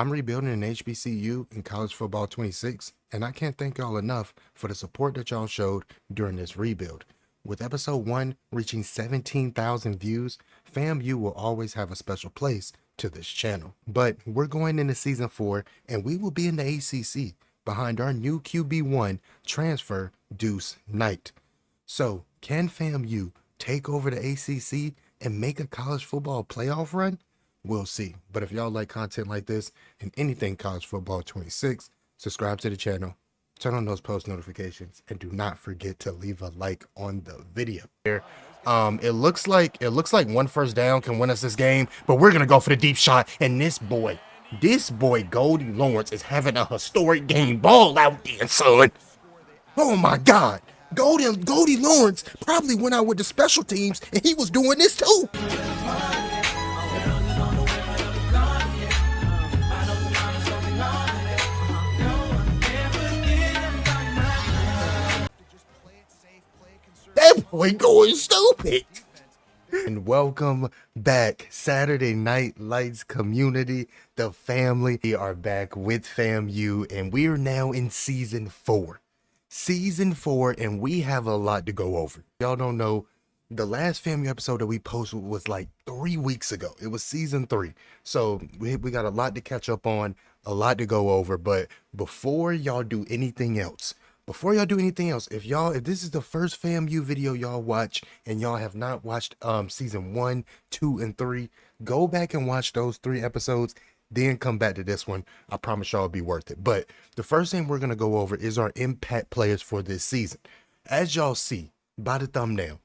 I'm rebuilding an HBCU in college football 26, and I can't thank y'all enough for the support that y'all showed during this rebuild. With episode 1 reaching 17,000 views, FAMU will always have a special place to this channel. But we're going into season 4, and we will be in the ACC behind our new QB1 transfer, Deuce Knight. So, can FAMU take over the ACC and make a college football playoff run? We'll see. But if y'all like content like this and anything college football 26, subscribe to the channel, turn on those post notifications, and do not forget to leave a like on the video. Here, it looks like one first down can win us this game, but we're gonna go for the deep shot. And this boy, Goldie Lawrence is having a historic game. Ball out there, son. Oh my God. Goldie Lawrence probably went out with the special teams and he was doing this too. That boy going stupid. And welcome back, Saturday Night Lights community, the family. We are back with FAMU, and we are now in season 4. Season 4, and we have a lot to go over. Y'all don't know, the last FAMU episode that we posted was like 3 weeks ago. It was season 3. So we got a lot to catch up on, a lot to go over. But before y'all do anything else, if this is the first FAMU video y'all watch and y'all have not watched season 1, 2, and 3, go back and watch those 3 episodes, then come back to this one. I promise y'all it'll be worth it. But the first thing we're going to go over is our impact players for this season. As y'all see by the thumbnail,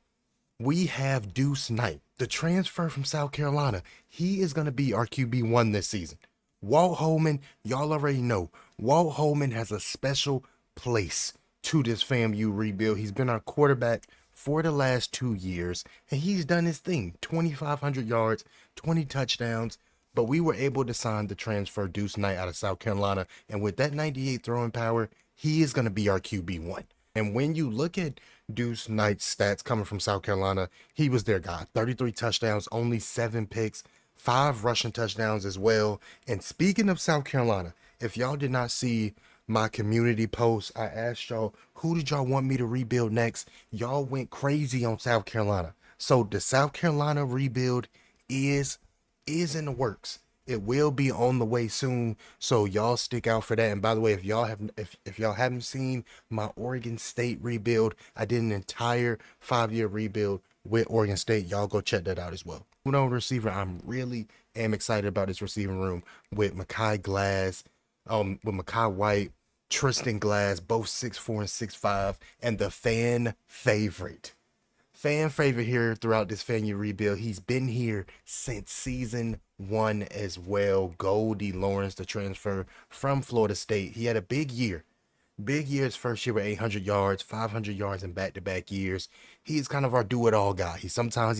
we have Deuce Knight, the transfer from South Carolina. He is going to be our QB1 this season. Walt Holman, y'all already know, Walt Holman has a special place to this FAMU rebuild. He's been our quarterback for the last 2 years, and he's done his thing. 2,500 yards, 20 touchdowns, but we were able to sign the transfer Deuce Knight out of South Carolina, and with that 98 throwing power, he is going to be our QB1. And when you look at Deuce Knight's stats coming from South Carolina, he was their guy. 33 touchdowns, only 7 picks, 5 rushing touchdowns as well. And speaking of South Carolina, if y'all did not see my community post, I asked y'all, who did y'all want me to rebuild next? Y'all went crazy on South Carolina. So the South Carolina rebuild is in the works. It will be on the way soon, so y'all stick out for that. And by the way, if y'all haven't seen my Oregon State rebuild, I did an entire 5-year rebuild with Oregon State. Y'all go check that out as well. Receiver, I'm really excited about this receiving room with Mekhi Glass, with Mekhi White, Tristan Glass, both 6'4" and 6'5", and the fan favorite here throughout this FAMU rebuild. He's been here since season 1 as well. Goldie Lawrence, the transfer from Florida State. He had a big year his first year with 800 yards, 500 yards in back-to-back years. He's kind of our do-it-all guy. Sometimes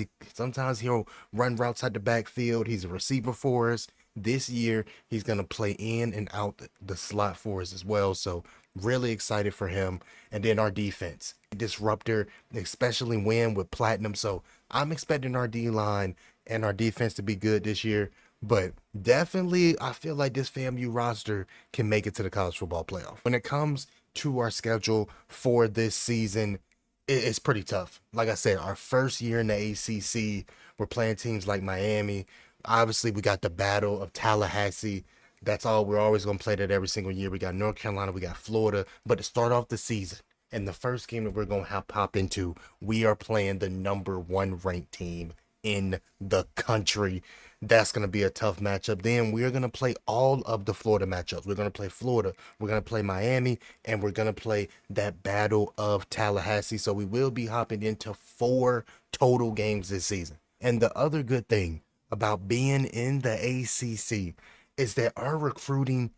he'll run routes out the backfield. He's a receiver for us. This year, he's going to play in and out the slot for us as well. So really excited for him. And then our defense, disruptor, especially when with Platinum. So I'm expecting our D-line and our defense to be good this year. But definitely, I feel like this FAMU roster can make it to the college football playoff. When it comes to our schedule for this season, it's pretty tough. Like I said, our first year in the ACC, we're playing teams like Miami. Obviously, we got the Battle of Tallahassee. That's all. We're always going to play that every single year. We got North Carolina. We got Florida. But to start off the season, and the first game that we're going to pop into, we are playing the #1 ranked team in the country. That's going to be a tough matchup. Then we're going to play all of the Florida matchups. We're going to play Florida. We're going to play Miami. And we're going to play that Battle of Tallahassee. So we will be hopping into 4 total games this season. And the other good thing about being in the ACC is that our recruiting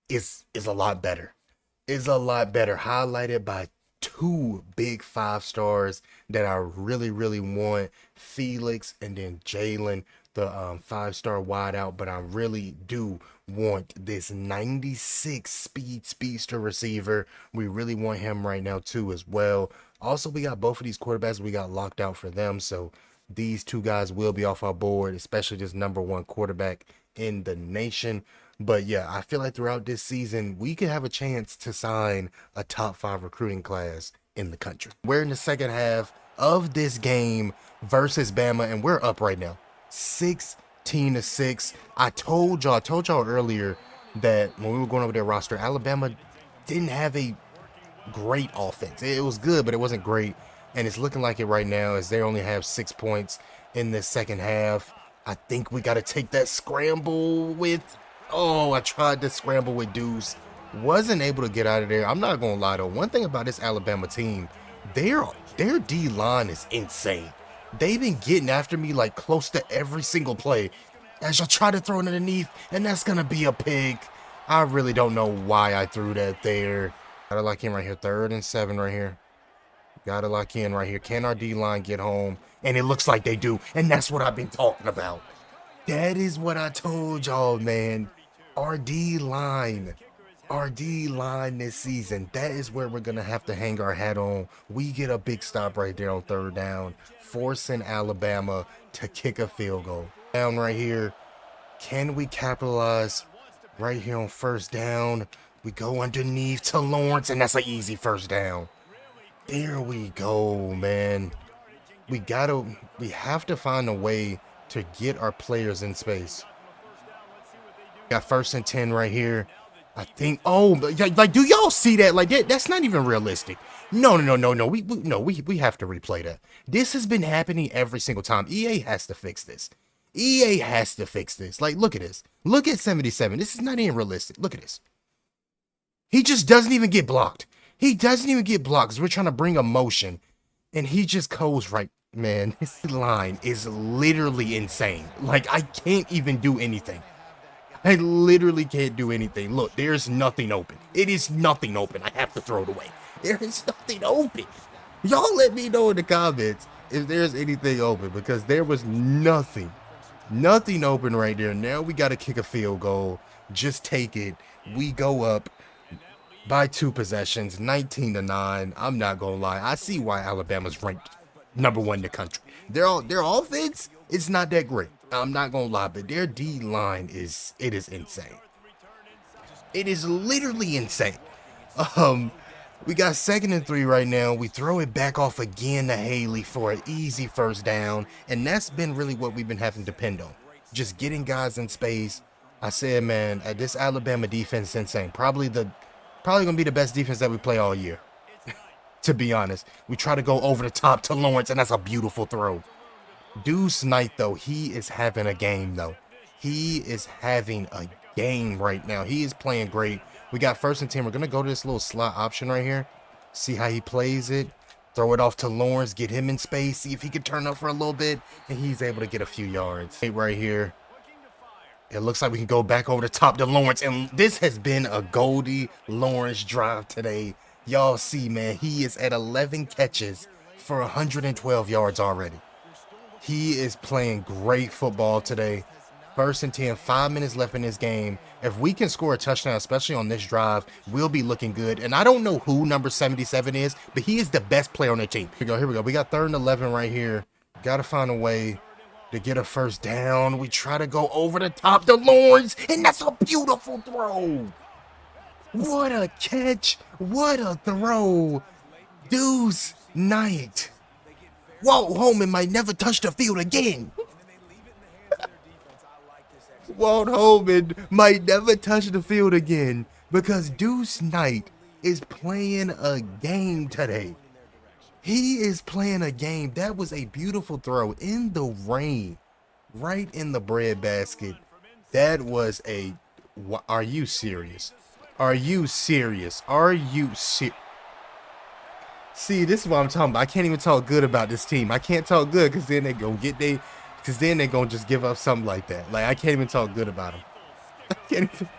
is a lot better. Highlighted by 2 big 5 stars that I really want. Felix and then Jalen, the 5-star wideout. But I really do want this 96 speedster receiver. We really want him right now too as well. Also, we got both of these quarterbacks we got locked out for them. So these 2 guys will be off our board, especially this #1 quarterback in the nation. But yeah, I feel like throughout this season, we could have a chance to sign a top 5 recruiting class in the country. We're in the second half of this game versus Bama, and we're up right now, 16-6. I told y'all earlier that when we were going over their roster, Alabama didn't have a great offense. It was good, but it wasn't great. And it's looking like it right now as they only have 6 points in this second half. I think we got to take that scramble with... Oh, I tried to scramble with Deuce. Wasn't able to get out of there. I'm not going to lie, though. One thing about this Alabama team, their D-line is insane. They've been getting after me like close to every single play as I try to throw it underneath, and that's going to be a pick. I really don't know why I threw that there. Gotta lock in right here. 3rd and 7 right here. Gotta lock in right here. Can our D-line get home? And it looks like they do, and that's what I've been talking about. That is what I told y'all, man. Our D-line this season, that is where we're going to have to hang our hat on. We get a big stop right there on 3rd down, forcing Alabama to kick a field goal. Down right here. Can we capitalize right here on 1st down? We go underneath to Lawrence, and that's an easy 1st down. There we go, man. We have to find a way to get our players in space. Got 1st and 10 right here. I think, oh, like, do y'all see that? Like, that's not even realistic. No. We have to replay that. This has been happening every single time. EA has to fix this. EA has to fix this. Like, look at this. Look at 77. This is not even realistic. Look at this. He just doesn't even get blocked. He doesn't even get blocked because we're trying to bring a motion, and he just goes right. Man, this line is literally insane. Like, I can't even do anything. I literally can't do anything. Look, there's nothing open. It is nothing open. I have to throw it away. There is nothing open. Y'all let me know in the comments if there's anything open, because there was nothing open right there. Now we got to kick a field goal. Just take it. We go up by 2 possessions, 19-9. I'm not going to lie. I see why Alabama's ranked #1 in the country. Their offense is not that great. I'm not going to lie, but their D-line is insane. It is literally insane. We got 2nd and 3 right now. We throw it back off again to Haley for an easy 1st down, and that's been really what we've been having to depend on. Just getting guys in space. I said, man, this Alabama defense is insane. Probably going to be the best defense that we play all year. To be honest, we try to go over the top to Lawrence, and that's a beautiful throw. Deuce Knight, though, he is having a game, though. He is having a game right now. He is playing great. We got 1st and 10. We're going to go to this little slot option right here. See how he plays it. Throw it off to Lawrence. Get him in space. See if he can turn up for a little bit. And he's able to get a few yards. Right here. It looks like we can go back over the top to Lawrence. And this has been a Goldie Lawrence drive today. Y'all see, man, he is at 11 catches for 112 yards already. He is playing great football today. 1st and 10, 5 minutes left in this game. If we can score a touchdown, especially on this drive, we'll be looking good. And I don't know who number 77 is, but he is the best player on their team. Here we go. We got 3rd and 11 right here. Got to find a way to get a 1st down. We try to go over the top to Lawrence, and that's a beautiful throw. What a catch. What a throw. Deuce Knight. Walt Holman might never touch the field again. Walt Holman might never touch the field again because Deuce Knight is playing a game today. He is playing a game. That was a beautiful throw in the rain, right in the breadbasket. That was a... Are you serious? Are you serious? Are you serious? See, this is what I'm talking about. I can't even talk good about this team. I can't talk good because then they're going to just give up something like that. Like, I can't even talk good about them. I can't even.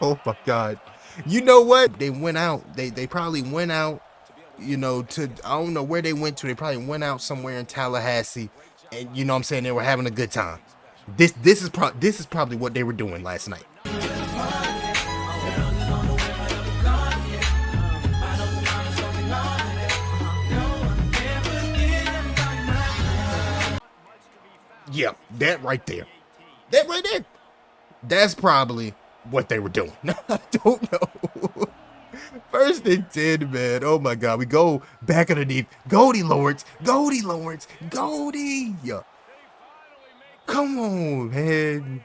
Oh, my God. You know what? They went out. They probably went out, you know, to, I don't know where they went to. They probably went out somewhere in Tallahassee. And, you know what I'm saying? They were having a good time. This is probably what they were doing last night. Yeah, that right there. That right there. That's probably what they were doing. I don't know. First and 10, man. Oh my God. We go back underneath. Goldie Lawrence. Goldie Lawrence. Goldie. Come on, man.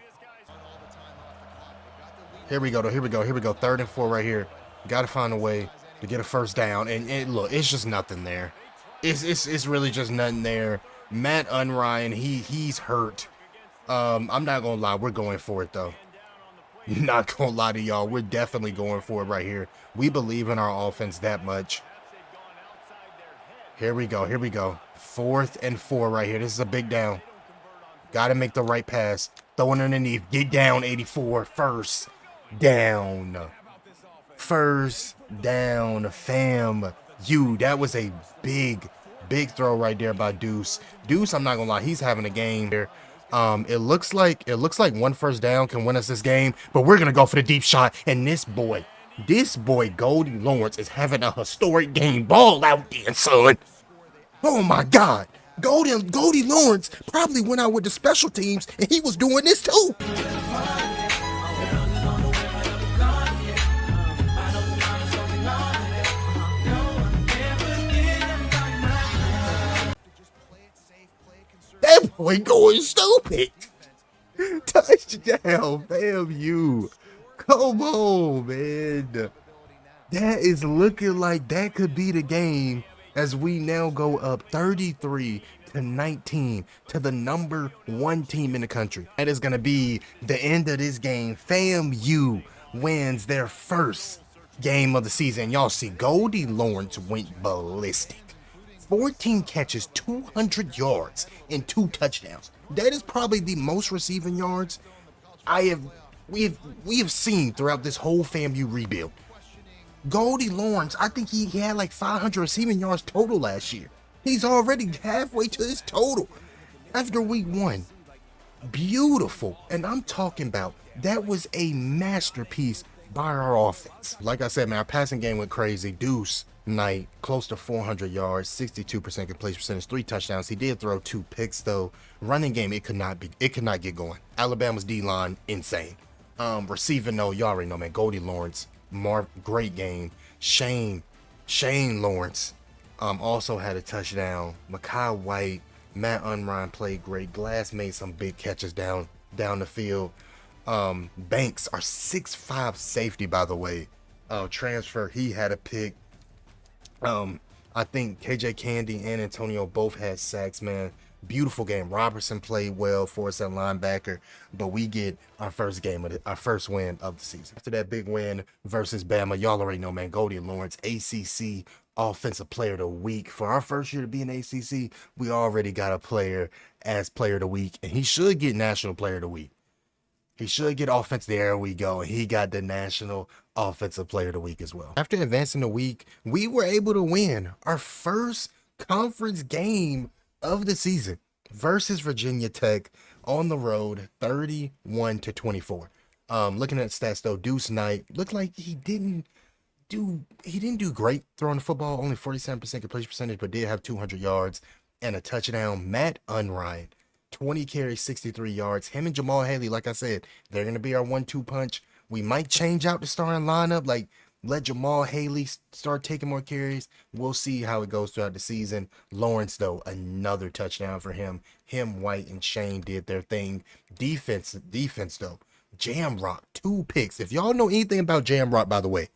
Here we go, though. Here we go. Here we go. 3rd and 4 right here. Got to find a way to get a first down. And look, it's just nothing there. It's really just nothing there. Matt Unryan, he's hurt. I'm not gonna lie, we're going for it though. Not gonna lie to y'all, we're definitely going for it right here. We believe in our offense that much. Here we go. Here we go. 4th and 4 right here. This is a big down. Got to make the right pass. Throwing underneath. Get down, 84. First down. First down, FAMU. That was a big throw right there by Deuce. Deuce, I'm not gonna lie, he's having a game here. It looks like one first down can win us this game, but we're gonna go for the deep shot. And this boy Goldie Lawrence is having a historic game. Ball out there, son. Oh my God. Goldie Lawrence probably went out with the special teams and he was doing this too. That boy going stupid. Touchdown, FAMU. Come on, man. That is looking like that could be the game as we now go up 33-19 to the #1 team in the country. That is going to be the end of this game. FAMU wins their first game of the season. Y'all see, Goldie Lawrence went ballistic. 14 catches, 200 yards, and 2 touchdowns. That is probably the most receiving yards we have seen throughout this whole FAMU rebuild. Goldie Lawrence, I think he had like 500 receiving yards total last year. He's already halfway to his total after week 1. Beautiful. And I'm talking about that was a masterpiece by our offense. Like I said, man, our passing game went crazy. Deuce Knight, close to 400 yards, 62% completion percentage, 3 touchdowns. He did throw 2 picks though. Running game, it could not get going. Alabama's D-line, insane. Receiving though, y'all already know, man. Goldie Lawrence, great game. Shane Lawrence, also had a touchdown. Mekhi White, Matt Unryan played great. Glass made some big catches down the field. Banks, our 6'5" safety, by the way, transfer. He had a pick. I think KJ Candy and Antonio both had sacks, man. Beautiful game. Robertson played well for us at linebacker, but we get our first win of the season. After that big win versus Bama, y'all already know, man. Goldie Lawrence, ACC Offensive Player of the Week. For our first year to be in ACC, we already got a player as Player of the Week, and he should get National Player of the Week. He should get offense. There we go. And he got the National Offensive Player of the Week as well. After advancing the week, we were able to win our first conference game of the season versus Virginia Tech on the road, 31-24. Looking at stats though, Deuce Knight looked like he didn't do great throwing the football, only 47% completion percentage, but did have 200 yards and a touchdown. Matt Unryan, 20 carries, 63 yards. Him and Jamal Haley, like I said, they're going to be our 1-2 punch. We might change out the starting lineup, like let Jamal Haley start taking more carries. We'll see how it goes throughout the season. Lawrence, though, another touchdown for him. White, and Shane did their thing. Defense, though. Jamrock, 2 picks. If y'all know anything about Jamrock, by the way,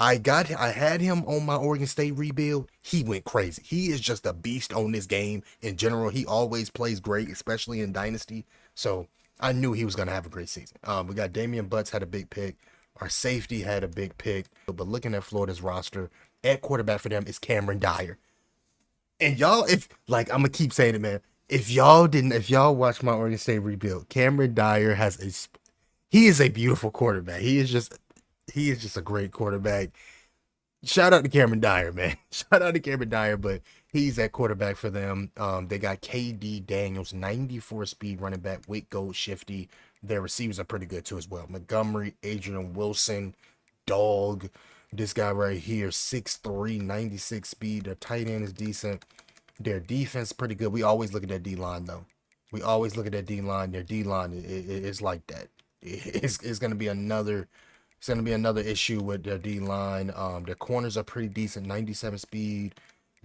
I had him on my Oregon State rebuild. He went crazy. He is just a beast on this game. In general, he always plays great, especially in Dynasty. So I knew he was going to have a great season. We got Damian Butts had a big pick. Our safety had a big pick. But looking at Florida's roster, at quarterback for them is Cameron Dyer. And y'all, I'm going to keep saying it, man. If y'all watch my Oregon State rebuild, Cameron Dyer he is a beautiful quarterback. He is just a great quarterback. Shout out to Cameron Dyer, man. Shout out to Cameron Dyer, but he's at quarterback for them. They got KD Daniels, 94 speed running back, Wick Gold Shifty. Their receivers are pretty good too as well. Montgomery, Adrian Wilson, Dog. This guy right here, 6'3", 96 speed. Their tight end is decent. Their defense pretty good. We always look at that D-line, though. We always look at that D-line. Their D-line is like that. it's going to be another. It's going to be another issue with the D line. The corners are pretty decent, 97 speed.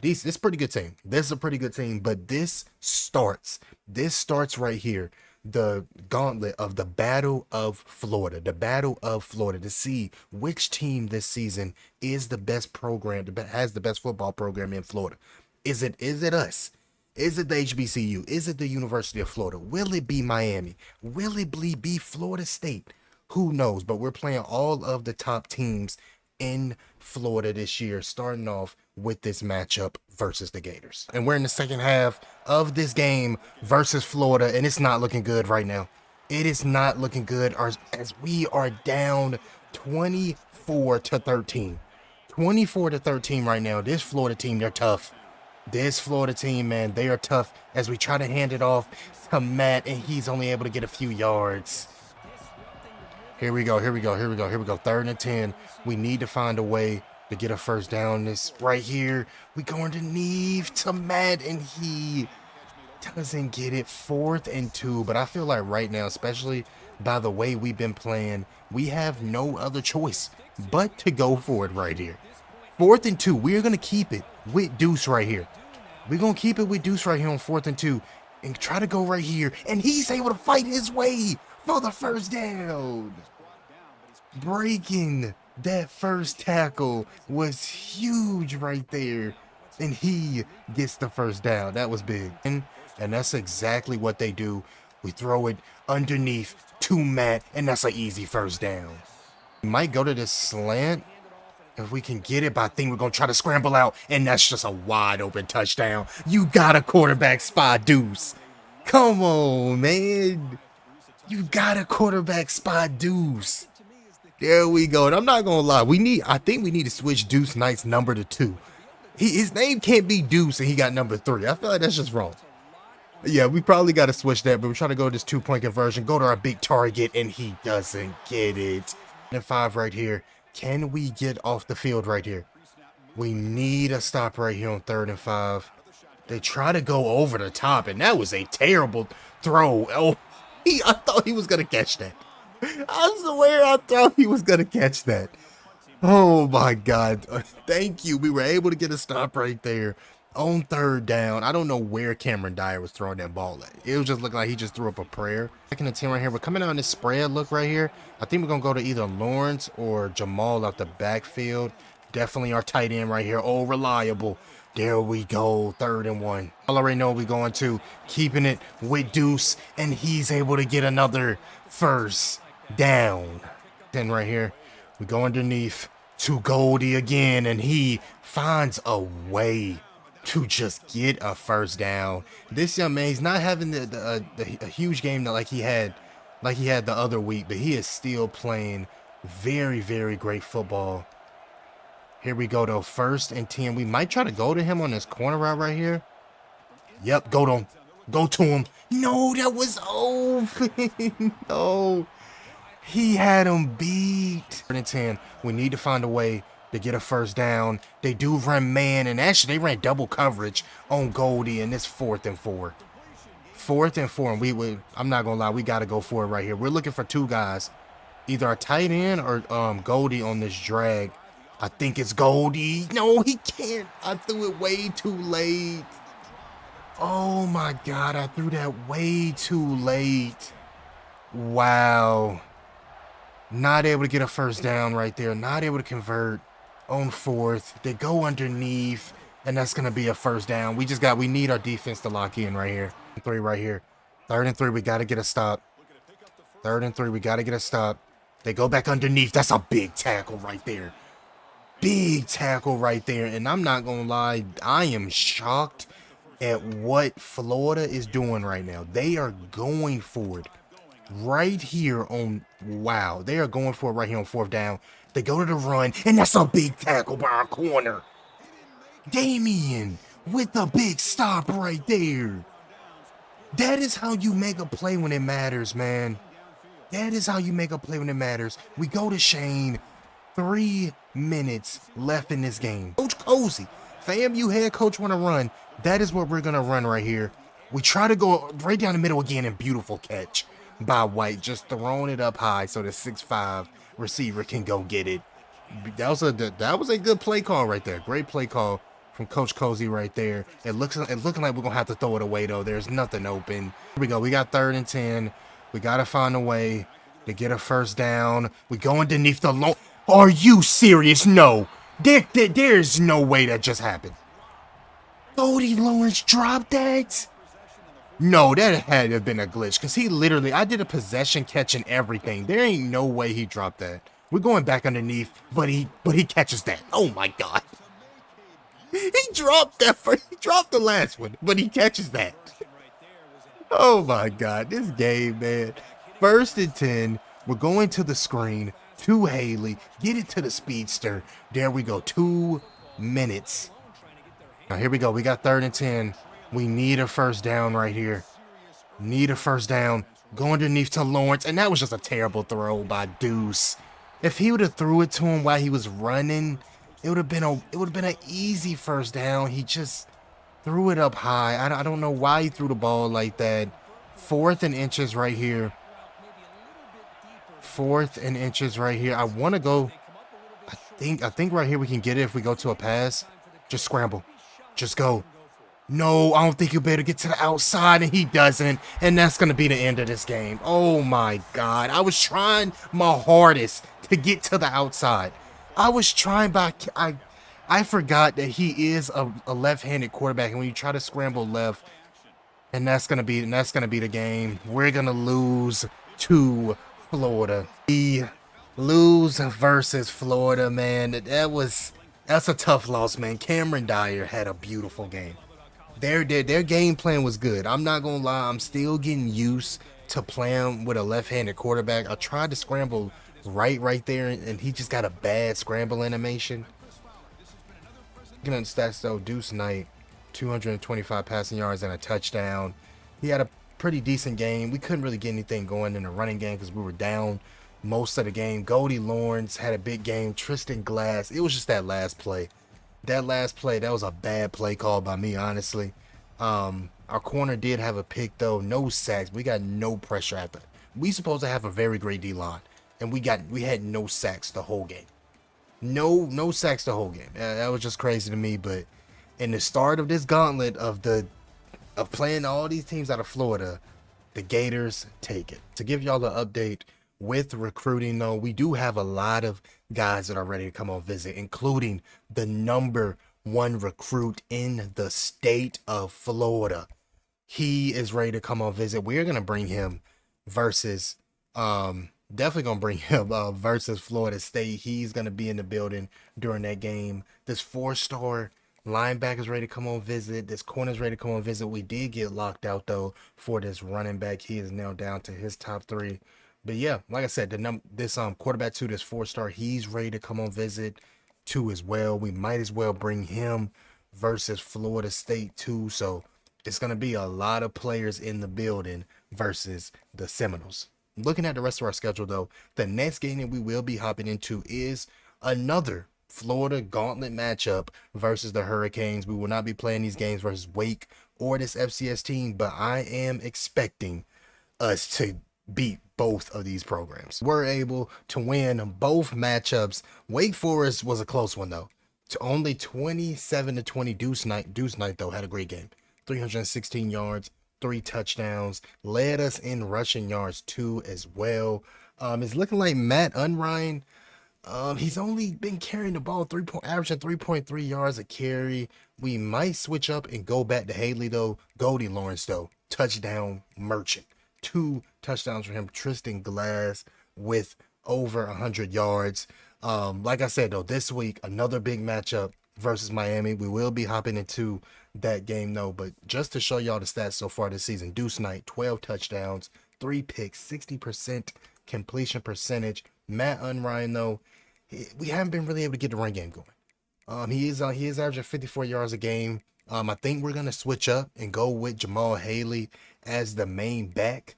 Decent. It's a pretty good team. This is a pretty good team, but this starts. This starts right here. The gauntlet of the Battle of Florida. The Battle of Florida to see which team this season is the best program, has the best football program in Florida. Is it us? Is it the HBCU? Is it the University of Florida? Will it be Miami? Will it be Florida State? Who knows? But we're playing all of the top teams in Florida this year, starting off with this matchup versus the Gators. And we're in the second half of this game versus Florida, and it's not looking good right now. It is not looking good as we are down 24-13. 24-13 right now. This Florida team, they're tough. This Florida team, man, they are tough as we try to hand it off to Matt, and he's only able to get a few yards. Here we go. 3rd and 10. We need to find a way to get a first down. This right here. We go underneath to Matt, and he doesn't get it. 4th and 2. But I feel like right now, especially by the way we've been playing, we have no other choice but to go for it right here. 4th and 2. We're going to keep it with Deuce right here. We're going to keep it with Deuce right here on 4th and 2. And try to go right here. And he's able to fight his way for the first down. Breaking that first tackle was huge right there. And he gets the first down. That was big. And that's exactly what they do. We throw it underneath to Matt, and that's an easy first down. We might go to this slant if we can get it, but I think we're going to try to scramble out, and that's just a wide open touchdown. You got a quarterback spot, Deuce. Come on, man. You got a quarterback spot, Deuce. There we go. And I'm not going to lie. I think we need to switch Deuce Knight's number to 2. His name can't be Deuce and he got number 3. I feel like that's just wrong. Yeah, we probably got to switch that, but we're trying to go to this 2-point conversion, go to our big target, and he doesn't get it. And 5 right here. Can we get off the field right here? We need a stop right here on 3rd and 5. They try to go over the top, and that was a terrible throw. Oh, I thought he was going to catch that. I swear I thought he was going to catch that. Oh, my God. Thank you. We were able to get a stop right there on 3rd down. I don't know where Cameron Dyer was throwing that ball at. It was just looking like he just threw up a prayer. 2nd and 10 right here. We're coming out on this spread look right here. I think we're going to go to either Lawrence or Jamal out the backfield. Definitely our tight end right here. Oh, reliable. There we go. 3rd and 1. I already know we're going to. Keeping it with Deuce, and he's able to get another first down. Then right here, we go underneath to Goldie again, and he finds a way to just get a first down. This young man, he's not having a huge game like he had the other week, but he is still playing very, very great football. Here we go, though. 1st and 10. We might try to go to him on this corner route right here. Yep, go to him. Go to him. No, that was open. No. He had him beat. 3rd and 10. We need to find a way to get a first down. They do run man, and actually they ran double coverage on Goldie, and it's 4th and 4. 4th and 4, and I'm not going to lie, we got to go for it right here. We're looking for 2 guys, either a tight end or Goldie on this drag. I think it's Goldie. No, he can't. I threw it way too late. Oh, my God. I threw that way too late. Wow. Not able to get a first down right there. Not able to convert on 4th. They go underneath, and that's going to be a first down. We need our defense to lock in right here. 3 right here. 3rd and 3. We got to get a stop. 3rd and 3. We got to get a stop. They go back underneath. That's a big tackle right there. Big tackle right there. And I'm not going to lie, I am shocked at what Florida is doing right now. They are going for it right here on, wow. They are going for it right here on 4th down. They go to the run, and that's a big tackle by our corner. Damian with a big stop right there. That is how you make a play when it matters, man. That is how you make a play when it matters. We go to Shane. 3 minutes left in this game. Coach Cozy, FAMU head coach, want to run. That is what we're going to run right here. We try to go right down the middle again, and beautiful catch by White, just throwing it up high so the 6'5" receiver can go get it. That was a good play call right there. Great play call from Coach Cozy right there. It's looking like we're gonna have to throw it away though. There's nothing open. Here we go. We got 3rd and 10. We gotta find a way to get a first down. We go underneath the low. Are you serious? No. There's no way that just happened. Cody Lawrence dropped that? No, that had to have been a glitch because he literally, I did a possession catch and everything. There ain't no way he dropped that. We're going back underneath, but he catches that. Oh my God. He dropped that he dropped the last one, but he catches that. Oh my God, this game, man. 1st and 10. We're going to the screen, to Haley, get it to the speedster. There we go, 2 minutes. Now here we go, we got 3rd and 10. We need a first down right here. Need a first down. Go underneath to Lawrence, and that was just a terrible throw by Deuce. If he would have threw it to him while he was running, it would have been an easy first down. He just threw it up high. I don't know why he threw the ball like that. 4th and inches right here. 4th and inches right here. I want to go. I think right here we can get it if we go to a pass. Just scramble. Just go. No, I don't think he'll be able to get to the outside, and he doesn't. And that's going to be the end of this game. Oh, my God. I was trying my hardest to get to the outside. I was trying, but I forgot that he is a left-handed quarterback, and when you try to scramble left, and that's going to be the game. We're going to lose to Florida. We lose versus Florida, man. That's a tough loss, man. Cameron Dyer had a beautiful game. Their game plan was good. I'm not gonna lie, I'm still getting used to playing with a left-handed quarterback. I tried to scramble right there, and he just got a bad scramble animation. Looking at the stats though, Deuce Knight, 225 passing yards and a touchdown. He had a pretty decent game. We couldn't really get anything going in the running game because we were down most of the game. Cody Lawrence had a big game. Tristan Glass, it was just that last play. That was a bad play call by me, honestly. Our corner did have a pick, though. No sacks. We got no pressure after. We supposed to have a very great D-line, and we had no sacks the whole game. No sacks the whole game. That was just crazy to me. But in the start of this gauntlet of playing all these teams out of Florida, the Gators take it. To give y'all an update with recruiting, though, we do have a lot of guys that are ready to come on visit, including the #1 recruit in the state of Florida. He is ready to come on visit. We're gonna bring him versus definitely gonna bring him versus Florida State. He's gonna be in the building during that game. This 4-star linebacker's ready to come on visit. This corner's ready to come on visit. We did get locked out though for this running back. He is now down to his top 3. But yeah, like I said, this quarterback 2, this 4-star, he's ready to come on visit too as well. We might as well bring him versus Florida State too. So it's gonna be a lot of players in the building versus the Seminoles. Looking at the rest of our schedule though, the next game that we will be hopping into is another Florida gauntlet matchup versus the Hurricanes. We will not be playing these games versus Wake or this FCS team, but I am expecting us to beat both of these programs. We're able to win both matchups. Wake Forest was a close one though. To only 27-20. Deuce Knight though had a great game. 316 yards, 3 touchdowns, led us in rushing yards too as well. It's looking like Matt Unrein, he's only been carrying the ball averaging 3.3 yards a carry. We might switch up and go back to Haley though. Cody Lawrence though, touchdown merchant. 2 touchdowns for him. Tristan Glass with over 100 yards. Like I said though, this week another big matchup versus Miami. We will be hopping into that game though, but just to show y'all the stats so far this season, Deuce Knight, 12 touchdowns, 3 picks, 60% completion percentage. Matt Unrein though, we haven't been really able to get the run game going. He is averaging 54 yards a game. I think we're gonna switch up and go with Jamal Haley as the main back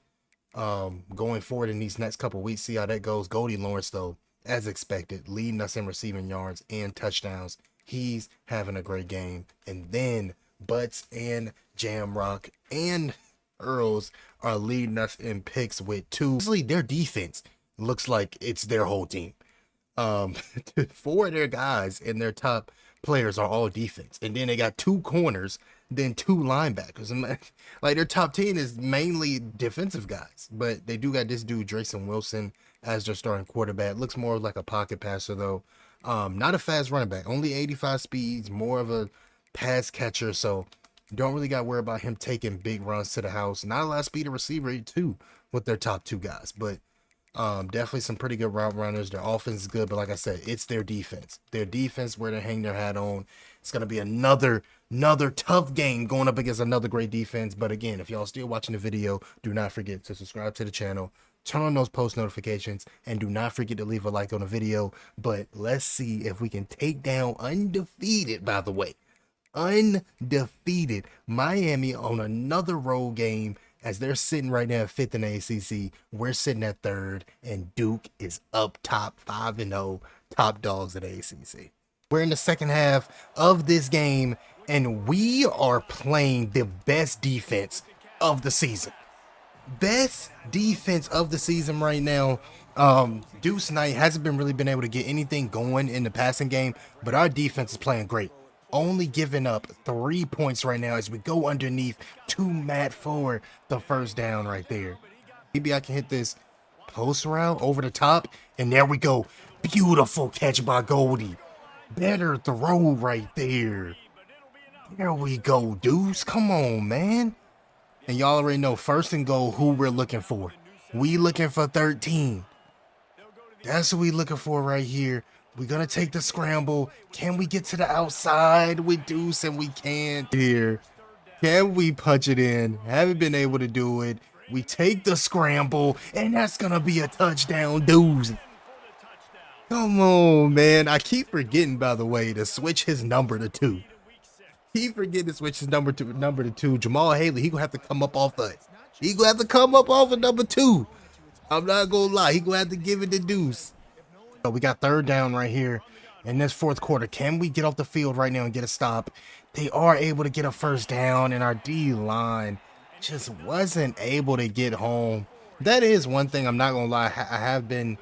going forward in these next couple weeks. See how that goes. Cody Lawrence though, as expected, leading us in receiving yards and touchdowns. He's having a great game. And then Butts and Jamrock and Earls are leading us in picks with 2. Honestly, their defense looks like it's their whole team. 4 of their guys and their top players are all defense, and then they got 2 corners, then 2 linebackers. And like their top 10 is mainly defensive guys, but they do got this dude Drayson Wilson as their starting quarterback. Looks more like a pocket passer though. Not a fast running back, only 85 speeds, more of a pass catcher. So don't really got to worry about him taking big runs to the house. Not a lot of speed of receiver too with their top 2 guys, but definitely some pretty good route runners. Their offense is good, but like I said, it's their defense. Their defense where they hang their hat on. It's gonna be another tough game going up against another great defense. But again, if y'all still watching the video, do not forget to subscribe to the channel, turn on those post notifications, and do not forget to leave a like on the video. But let's see if we can take down undefeated, by the way, undefeated Miami on another road game, as they're sitting right now at 5th in the ACC. We're sitting at 3rd, and Duke is up top 5-0, top dogs at the ACC. We're in the second half of this game, and we are playing the best defense of the season. Best defense of the season right now. Deuce Knight hasn't really been able to get anything going in the passing game, but our defense is playing great. Only giving up 3 points right now as we go underneath to Matt for the first down right there. Maybe I can hit this post route over the top, and there we go. Beautiful catch by Goldie. Better throw right there. There we go, Deuce. Come on, man. And y'all already know, 1st and goal, who we're looking for. We looking for 13. That's what we looking for right here. We're going to take the scramble. Can we get to the outside with Deuce? And we can't here. Can we punch it in? Haven't been able to do it. We take the scramble, and that's going to be a touchdown, Deuce. Come on, man. I keep forgetting, by the way, to switch his number to 2. Keep forgetting to switch his number to 2. Jamal Haley, he going to have to come up off the... He going to have to come up off of number 2. I'm not going to lie. He going to have to give it to Deuce. So we got 3rd down right here in this 4th quarter. Can we get off the field right now and get a stop? They are able to get a 1st down, and our D-line just wasn't able to get home. That is one thing I'm not going to lie. I have been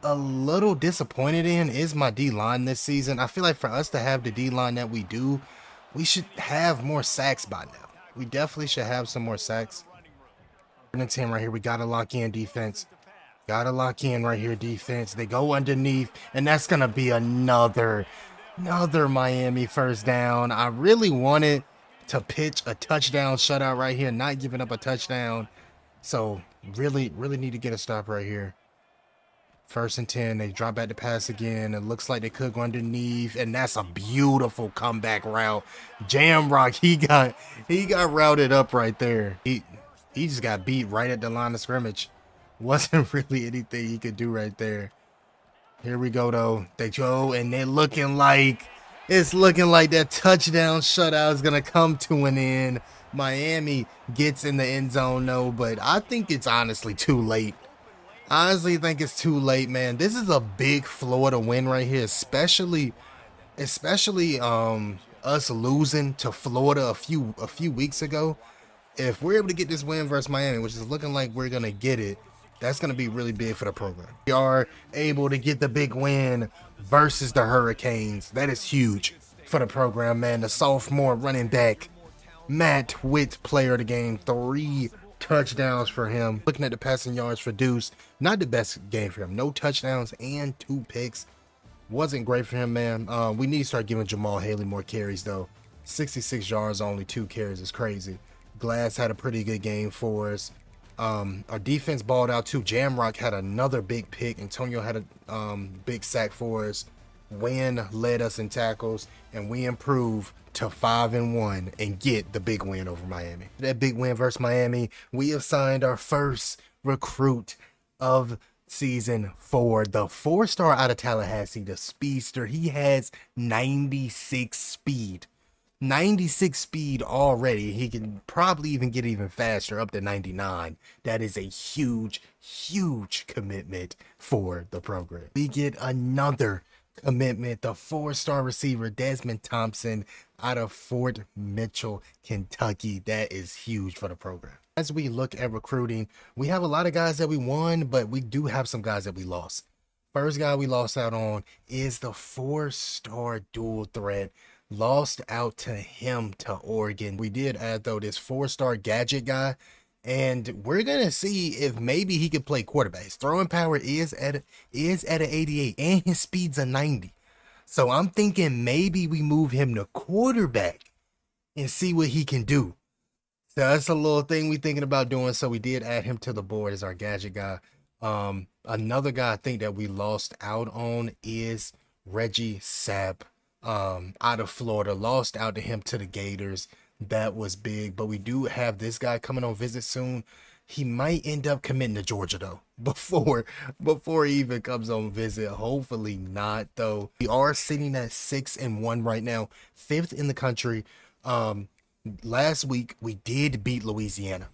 a little disappointed in is my D-line this season. I feel like for us to have the D-line that we do, we should have more sacks by now. We definitely should have some more sacks. 10 right here. We got to lock in defense. Gotta lock in right here, defense. They go underneath, and that's gonna be another Miami 1st down. I really wanted to pitch a touchdown shutout right here, not giving up a touchdown. So really need to get a stop right here. 1st and 10. They drop back to pass again. It looks like they could go underneath, and that's a beautiful comeback route. Jamrock, he got routed up right there. He just got beat right at the line of scrimmage. Wasn't really anything he could do right there. Here we go though. They go, and it's looking like that touchdown shutout is gonna come to an end. Miami gets in the end zone though, but I think it's honestly too late. Honestly think it's too late, man. This is a big Florida win right here, especially us losing to Florida a few weeks ago. If we're able to get this win versus Miami, which is looking like we're gonna get it, that's going to be really big for the program. We are able to get the big win versus the Hurricanes. That is huge for the program, man. The sophomore running back, Matt Witt, player of the game. 3 touchdowns for him. Looking at the passing yards for Deuce, not the best game for him. No touchdowns and 2 picks. Wasn't great for him, man. We need to start giving Jamal Haley more carries, though. 66 yards, only 2 carries is crazy. Glass had a pretty good game for us. Our defense balled out too. Jamrock had another big pick. Antonio had a big sack for us. Wynn led us in tackles, and we improve to 5-1 and get the big win over Miami. That big win versus Miami, we have signed our first recruit of season 4, the 4-star out of Tallahassee, the speedster. He has 96 speed. 96 speed already. He can probably even get even faster, up to 99. That is a huge commitment for the program. We get another commitment, the 4-star receiver Desmond Thompson out of Fort Mitchell, Kentucky. That is huge for the program. As we look at recruiting, we have a lot of guys that we won, but we do have some guys that we lost. First guy we lost out on is the 4-star dual threat. Lost out to him to Oregon. We did add though this 4-star gadget guy, and we're gonna see if maybe he could play quarterback. His throwing power is at an 88, and his speed's a 90. So I'm thinking maybe we move him to quarterback and see what he can do. So that's a little thing we thinking about doing. So we did add him to the board as our gadget guy. Another guy I think that we lost out on is Reggie Sapp, out of Florida. Lost out to him to the Gators. That was big. But we do have this guy coming on visit soon. He might end up committing to Georgia though before he even comes on visit. Hopefully not though. We are sitting at 6-1 right now, 5th in the country. Last week we did beat Louisiana,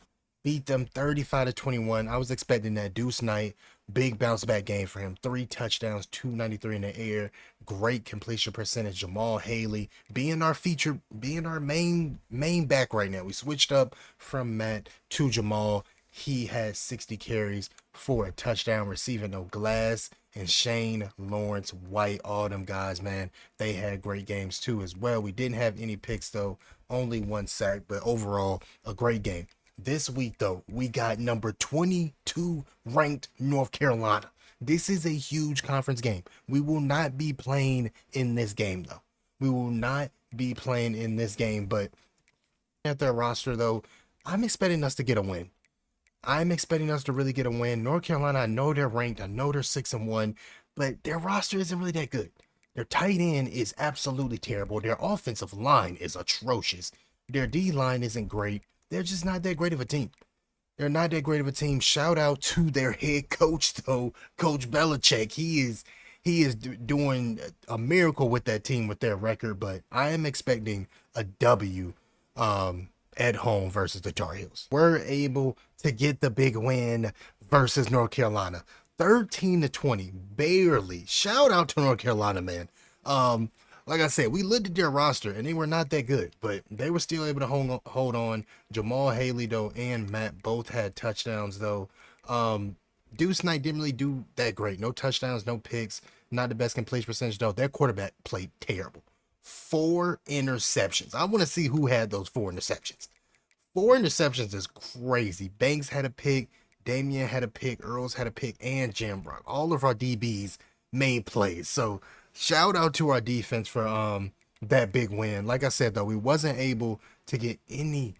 beat them 35-21. I was expecting that. Deuce Knight, big bounce back game for him. 3 touchdowns, 293 in the air, great completion percentage. Jamal Haley being our feature, being our main back right now. We switched up from Matt to Jamal. He had 60 carries for a touchdown, receiving no Glass and Shane Lawrence White. All them guys, man, they had great games too as well. We didn't have any picks though, only 1 sack, but overall a great game. This week though, we got number 22 ranked North Carolina. This is a huge conference game. We will not be playing in this game though. We will not be playing in this game, but at their roster though, I'm expecting us to get a win. I'm expecting us to really get a win. North Carolina, I know they're ranked. I know they're 6-1, but their roster isn't really that good. Their tight end is absolutely terrible. Their offensive line is atrocious. Their D line isn't great. They're just not that great of a team. They're not that great of a team. Shout out to their head coach though, Coach Belichick. He is doing a miracle with that team with their record, but I am expecting a W at home versus the Tar Heels. We're able to get the big win versus North Carolina. 13-20, barely. Shout out to North Carolina, man. Like I said, we looked at their roster and they were not that good, but they were still able to hold on. Jamal Haley though and Matt both had touchdowns though. Deuce Knight didn't really do that great. No touchdowns, no picks, not the best completion percentage though. Their quarterback played terrible. 4 interceptions. I want to see who had those 4 interceptions. 4 interceptions is crazy. Banks had a pick, Damian had a pick, Earls had a pick, and Jambrock. All of our DBs made plays. So shout out to our defense for that big win. Like I said though, we wasn't able to get any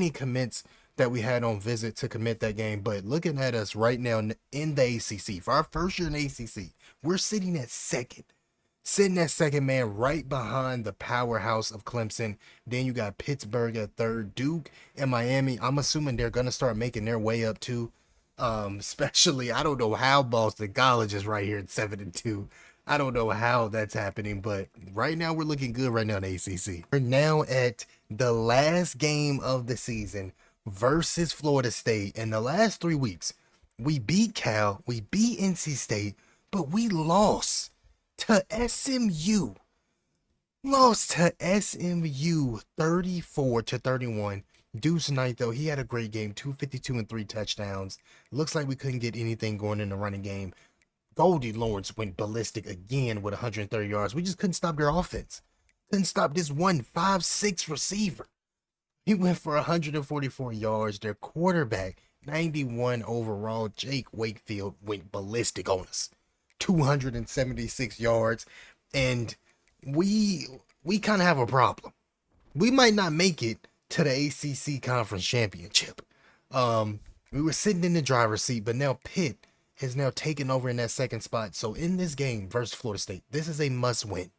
commits that we had on visit to commit that game. But looking at us right now in the ACC, for our first year in ACC, we're sitting at second. Sitting at second, man, right behind the powerhouse of Clemson. Then you got Pittsburgh at third, Duke and Miami. I'm assuming they're going to start making their way up too. Especially, I don't know how Boston College is right here at 7-2. I don't know how that's happening, but right now we're looking good right now in the ACC. We're now at the last game of the season versus Florida State. In the last 3 weeks, we beat Cal, we beat NC State, but we lost to SMU. Lost to SMU 34-31. Deuce Knight though, he had a great game, 252 and 3 touchdowns. Looks like we couldn't get anything going in the running game. Goldie Lawrence went ballistic again with 130 yards. We just couldn't stop their offense. Couldn't stop this 5'6" receiver. He went for 144 yards. Their quarterback, 91 overall, Jake Wakefield, went ballistic on us. 276 yards, and we kind of have a problem. We might not make it to the ACC Conference Championship. We were sitting in the driver's seat, but now Pitt has now taken over in that second spot. So in this game versus Florida State, this is a must-win.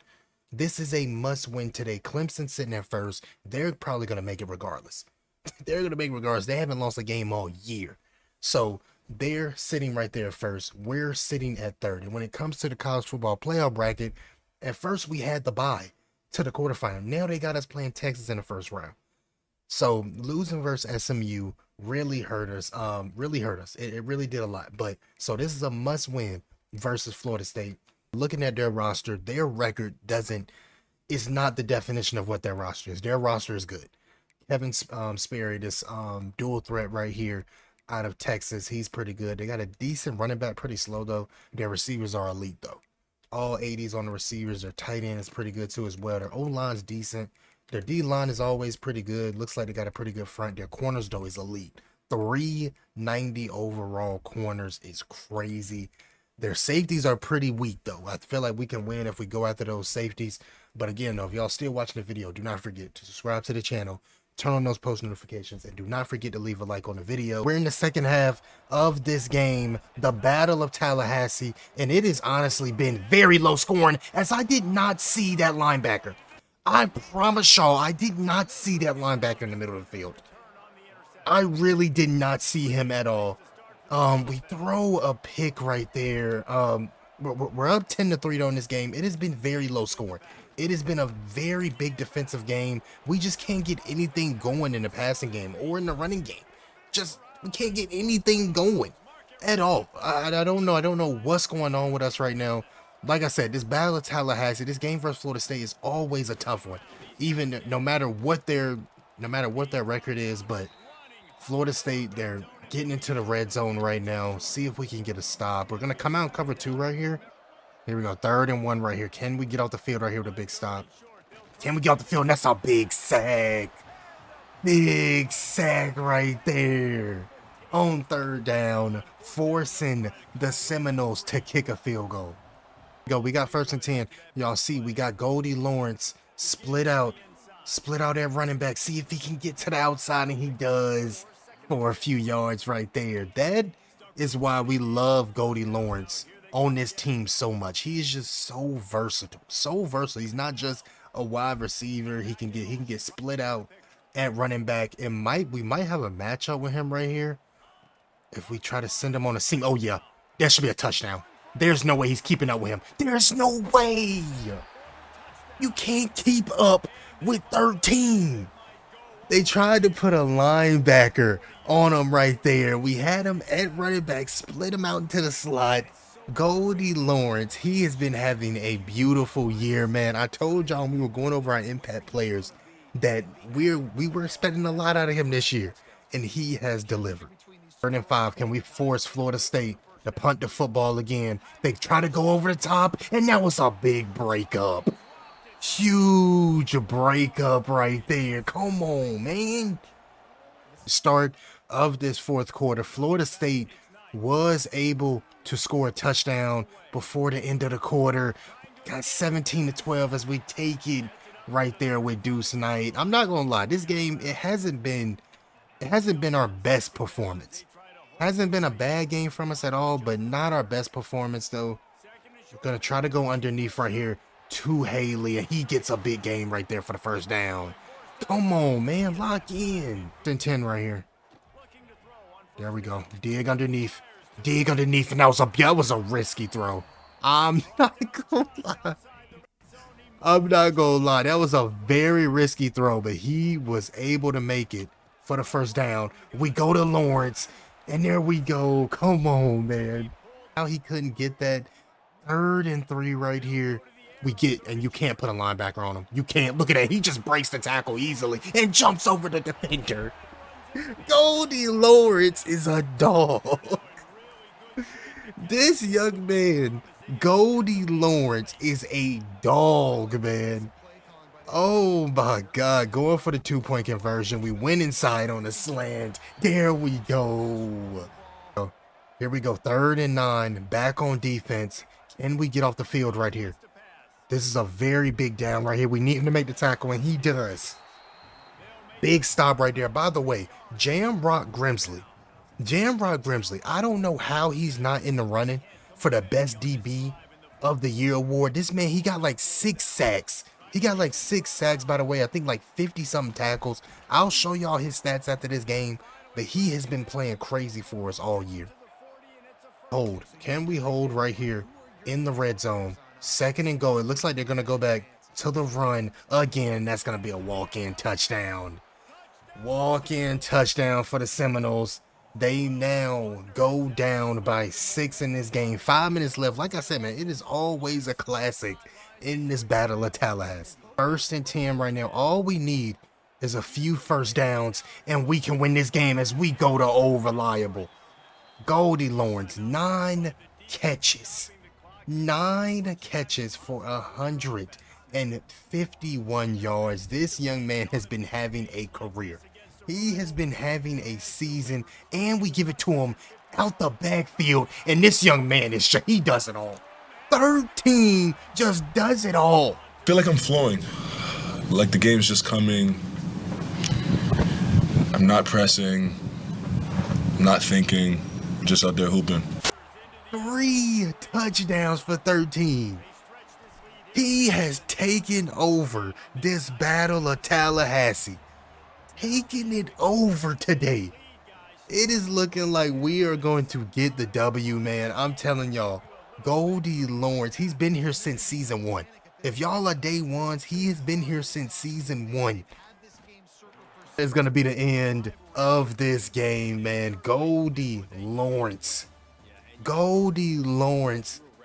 This is a must-win today. Clemson sitting at first. They're probably going to make it regardless. They're going to make it regardless. They haven't lost a game all year. So they're sitting right there first. We're sitting at third. And when it comes to the college football playoff bracket, at first we had the bye to the quarterfinal. Now they got us playing Texas in the first round. So losing versus SMU really hurt us. It really did a lot. But so this is a must win versus Florida State. Looking at their roster, their record is not the definition of what their roster is. Their roster is good. Kevin Sperry, this dual threat right here out of Texas. He's pretty good. They got a decent running back, pretty slow though. Their receivers are elite though. All 80s on the receivers. Their tight end is pretty good too as well. Their O-line's decent. Their D-line is always pretty good. Looks like they got a pretty good front. Their corners though is elite. 390 overall corners is crazy. Their safeties are pretty weak though. I feel like we can win if we go after those safeties. But again though, if y'all still watching the video, do not forget to subscribe to the channel, turn on those post notifications, and do not forget to leave a like on the video. We're in the second half of this game, the Battle of Tallahassee, and it has honestly been very low scoring as I did not see that linebacker. I promise y'all, I did not see that linebacker in the middle of the field. I really did not see him at all. We throw a pick right there. We're up 10-3 though in this game. It has been very low scoring. It has been a very big defensive game. We just can't get anything going in the passing game or in the running game. We can't get anything going at all. I don't know. I don't know what's going on with us right now. Like I said, this Battle of Tallahassee, this game versus Florida State is always a tough one. Even no matter what their record is, but Florida State, they're getting into the red zone right now. See if we can get a stop. We're gonna come out and cover 2 right here. Here we go, 3rd and 1 right here. Can we get off the field right here with a big stop? Can we get off the field? And that's a big sack. Big sack right there. On 3rd down, forcing the Seminoles to kick a field goal. We got 1st and 10. Y'all see, we got Goldie Lawrence split out at running back. See if he can get to the outside, and he does for a few yards right there. That is why we love Goldie Lawrence on this team so much. He is just so versatile. He's not just a wide receiver. He can get split out at running back. We might have a matchup with him right here if we try to send him on a seam. Oh yeah, that should be a touchdown. There's no way he's keeping up with him. There's no way. You can't keep up with 13. They tried to put a linebacker on him right there. We had him at running back, split him out into the slot. Goldie Lawrence, he has been having a beautiful year, man. I told y'all when we were going over our impact players that we were expecting a lot out of him this year, and he has delivered. 3rd and 5, can we force Florida State to punt the football again? They try to go over the top, and that was a big breakup. Huge breakup right there. Come on, man. Start of this 4th quarter, Florida State was able to score a touchdown before the end of the quarter. Got 17-12 as we take it right there with Deuce Knight. I'm not gonna lie, this game, it hasn't been our best performance. Hasn't been a bad game from us at all, but not our best performance though. We're gonna try to go underneath right here to Haley, and he gets a big game right there for the 1st down. Come on, man, lock in. 10 right here. There we go. Dig underneath, and that was a risky throw. I'm not gonna lie. That was a very risky throw, but he was able to make it for the 1st down. We go to Lawrence, and there we go. Come on, man. How he couldn't get that. 3rd and 3 right here. And you can't put a linebacker on him. You can't. Look at that. He just breaks the tackle easily and jumps over the defender. Goldie Lawrence is a dog. This young man, Goldie Lawrence, is a dog, man. Oh my God. Going for the 2-point conversion. We went inside on the slant. There we go. Here we go. 3rd and 9. Back on defense. Can we get off the field right here? This is a very big down right here. We need him to make the tackle, and he does. Big stop right there. By the way, Jamrock Grimsley, I don't know how he's not in the running for the best DB of the year award. This man, he got like 6 sacks. By the way. I think like 50-something tackles. I'll show y'all his stats after this game, but he has been playing crazy for us all year. Hold. Can we hold right here in the red zone? 2nd and goal. It looks like they're going to go back to the run again. That's going to be a walk-in touchdown. Walk-in touchdown for the Seminoles. They now go down by 6 in this game. 5 minutes left. Like I said, man, it is always a classic in this Battle of Tallahassee. 1st and 10 right now. All we need is a few first downs, and we can win this game as we go to old reliable. Goldie Lawrence, 9 catches. 9 catches for 151 yards. This young man has been having a career. He has been having a season, and we give it to him out the backfield. And this young man he does it all. 13 just does it all. I feel like I'm flowing. Like the game's just coming. I'm not pressing. I'm not thinking. I'm just out there hooping. 3 touchdowns for 13. He has taken over this battle of Tallahassee. Taking it over today. It is looking like we are going to get the W, man. I'm telling y'all, Goldie Lawrence, he's been here since season 1. If y'all are day ones, he has been here since season 1. It's going to be the end of this game, man. Goldie Lawrence